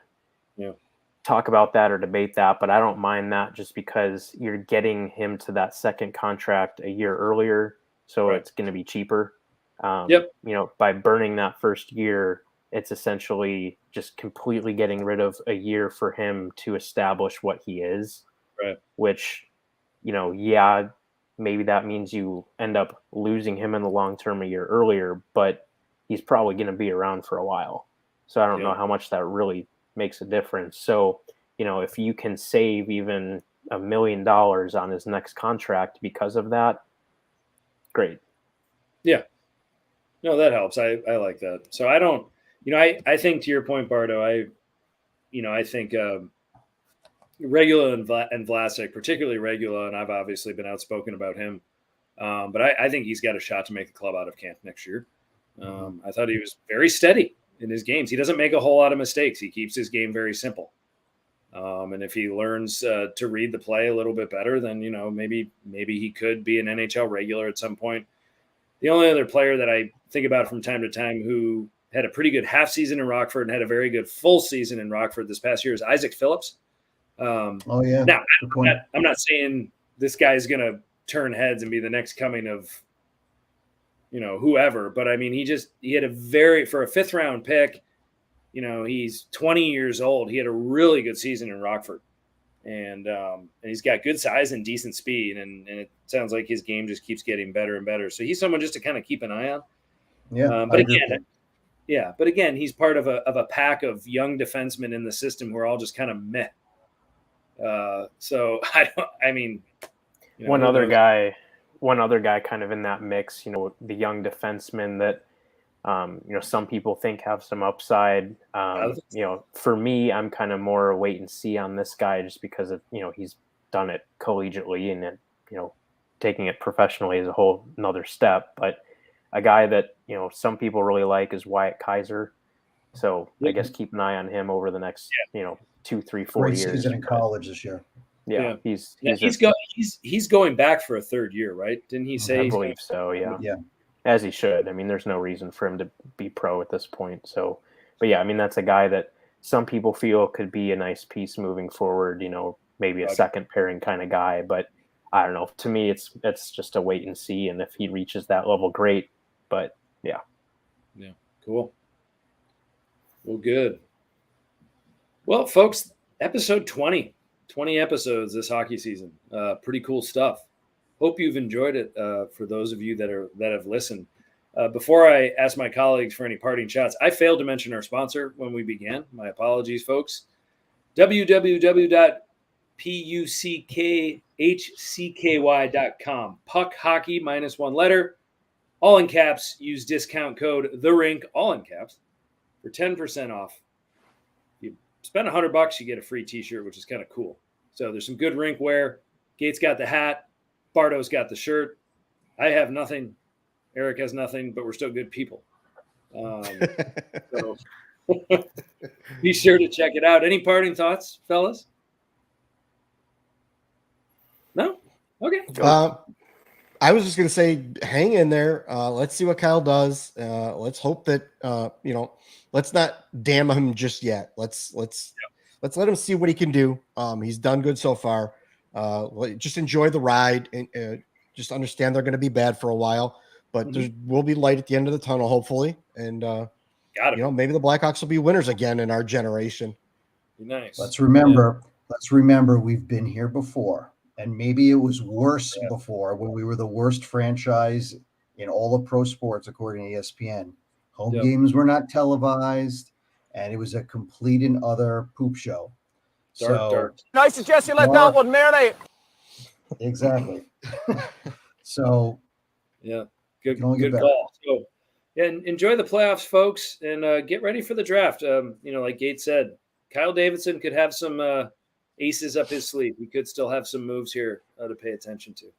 talk about that or debate that, but I don't mind that just because you're getting him to that second contract a year earlier. So it's going to be cheaper. By burning that first year, it's essentially just completely getting rid of a year for him to establish what he is. Right. Which, maybe that means you end up losing him in the long term a year earlier, but he's probably going to be around for a while. So I don't know how much that really makes a difference. So, if you can save even $1 million on his next contract because of that, great. Yeah. No, that helps. I like that. So I don't, I think to your point, Bardo, I think Regula and Vlasic, particularly Regula, and I've obviously been outspoken about him, but I think he's got a shot to make the club out of camp next year. I thought he was very steady in his games. He doesn't make a whole lot of mistakes. He keeps his game very simple. And if he learns to read the play a little bit better, then, maybe he could be an NHL regular at some point. The only other player that I think about from time to time who had a pretty good half season in Rockford and had a very good full season in Rockford this past year is Isaac Phillips. Now, I'm not saying this guy's going to turn heads and be the next coming of, whoever, but I mean, he had for a 5th round pick, he's 20 years old. He had a really good season in Rockford. And he's got good size and decent speed, and it sounds like his game just keeps getting better and better. So he's someone just to kind of keep an eye on. But again, he's part of a pack of young defensemen in the system who are all just kind of meh. One other guy kind of in that mix, the young defenseman that some people think have some upside. For me, I'm kind of more wait and see on this guy just because of, he's done it collegiately and, taking it professionally is a whole another step. But a guy that, some people really like is Wyatt Kaiser. So I guess keep an eye on him over the next, 2, 3, 4 years. Great season in college this year. Yeah. He's going back for a third year, right? Didn't he say? I believe so. Yeah. Yeah. As he should. I mean, there's no reason for him to be pro at this point. So, but yeah, I mean, that's a guy that some people feel could be a nice piece moving forward, maybe a second pairing kind of guy, but I don't know. To me, it's just a wait and see. And if he reaches that level, great. But yeah. Yeah. Cool. Well, good. Well, folks, episode 20 episodes this hockey season. Pretty cool stuff. Hope you've enjoyed it. For those of you that have listened. Before I ask my colleagues for any parting shots, I failed to mention our sponsor when we began. My apologies, folks. www.puckhcky.com. Puck hockey -1 letter. All in caps. Use discount code The-Rink, all in caps, for 10% off. You spend $100, you get a free t-shirt, which is kind of cool. So there's some good rink wear. Gates got the hat. Bardo's got the shirt. I have nothing. Eric has nothing, but we're still good people. So be sure to check it out. Any parting thoughts, fellas? No? Okay. I was just going to say, hang in there. Let's see what Kyle does. Let's hope that, let's not damn him just yet. Let's let him see what he can do. He's done good so far. Just enjoy the ride and just understand they're going to be bad for a while, but there will be light at the end of the tunnel, hopefully. And, maybe the Blackhawks will be winners again in our generation. Nice. Let's remember we've been here before. And maybe it was worse before when we were the worst franchise in all of pro sports, according to ESPN. Home games were not televised, and it was a complete and utter poop show. Dark. I suggest you let that one marinate. Exactly. So, yeah, good call. So, enjoy the playoffs, folks, and get ready for the draft. Like Gates said, Kyle Davidson could have some aces up his sleeve. We could still have some moves here to pay attention to.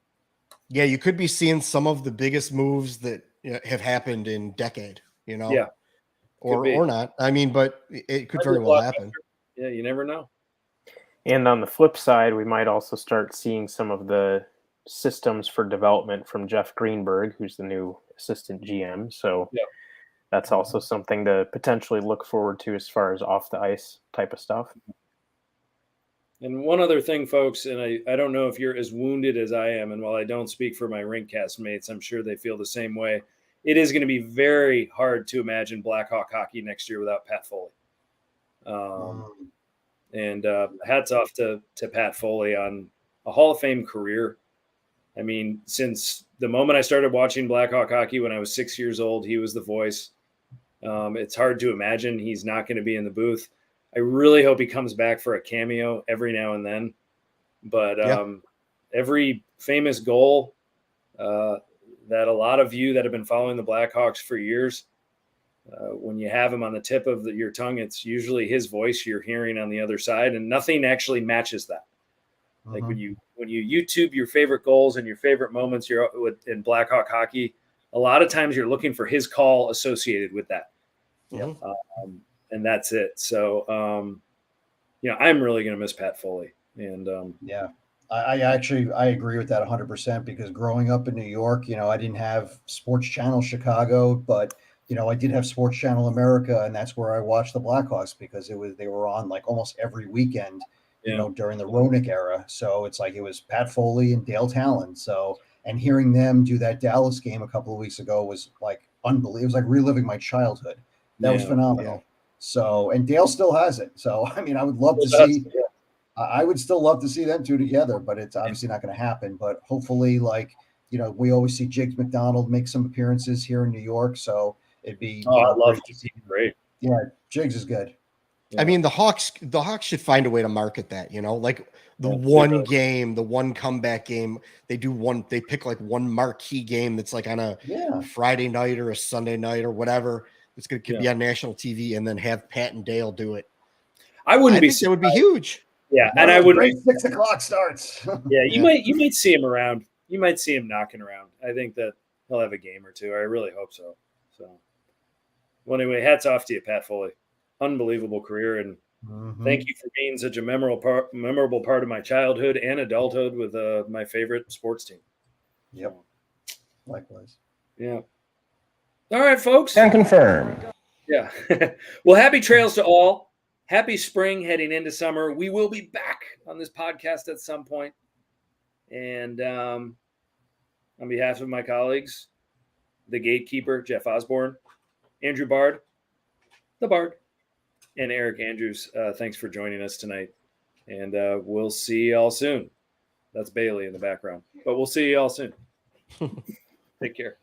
Yeah, you could be seeing some of the biggest moves that have happened in decade, Yeah. Or not. I mean, but it could very well happen. Yeah, you never know. And on the flip side, we might also start seeing some of the systems for development from Jeff Greenberg, who's the new assistant GM. So that's also something to potentially look forward to as far as off the ice type of stuff. And one other thing, folks, and I don't know if you're as wounded as I am, and while I don't speak for my Rinkcast mates, I'm sure they feel the same way. It is going to be very hard to imagine Blackhawk hockey next year without Pat Foley. And hats off to Pat Foley on a Hall of Fame career. I mean, since the moment I started watching Blackhawk hockey when I was 6 years old, he was the voice. It's hard to imagine he's not going to be in the booth. I really hope he comes back for a cameo every now and then. But every famous goal that a lot of you that have been following the Blackhawks for years, when you have him on the tip of your tongue, it's usually his voice you're hearing on the other side, and nothing actually matches that. Like when you YouTube your favorite goals and your favorite moments in Blackhawk hockey, a lot of times you're looking for his call associated with that. And that's it. So, I'm really going to miss Pat Foley. And I agree with that 100% because growing up in New York, I didn't have Sports Channel Chicago, but I did have Sports Channel America, and that's where I watched the Blackhawks because they were on like almost every weekend, during the Roenick era. So it's like it was Pat Foley and Dale Talon. So, and hearing them do that Dallas game a couple of weeks ago was like unbelievable. It was like reliving my childhood. That was phenomenal. Yeah. So, and Dale still has it. So, I mean, I would love to see. I would still love to see them two together, but it's obviously not going to happen. But hopefully, we always see Jiggs McDonald make some appearances here in New York. So it'd be. I'd love to see him. Great. Yeah, Jiggs is good. Yeah. I mean, the Hawks should find a way to market that. The one comeback game. They pick like one marquee game that's like on a Friday night or a Sunday night or whatever. It's going to be on national TV, and then have Pat and Dale do it. I think it would be huge. Yeah, and I would. 6:00 starts. You might see him around. You might see him knocking around. I think that he'll have a game or two. I really hope so. So, well, anyway, hats off to you, Pat Foley. Unbelievable career, and Thank you for being such a memorable part of my childhood and adulthood with my favorite sports team. Yep. Likewise. Yeah. All right, folks. Can confirm. Yeah. Well, happy trails to all. Happy spring heading into summer. We will be back on this podcast at some point. And on behalf of my colleagues, the gatekeeper, Jeff Osborn, Andrew Bard, the Bard, and Eric Andrews, thanks for joining us tonight. And we'll see y'all soon. That's Bailey in the background. But we'll see y'all soon. Take care.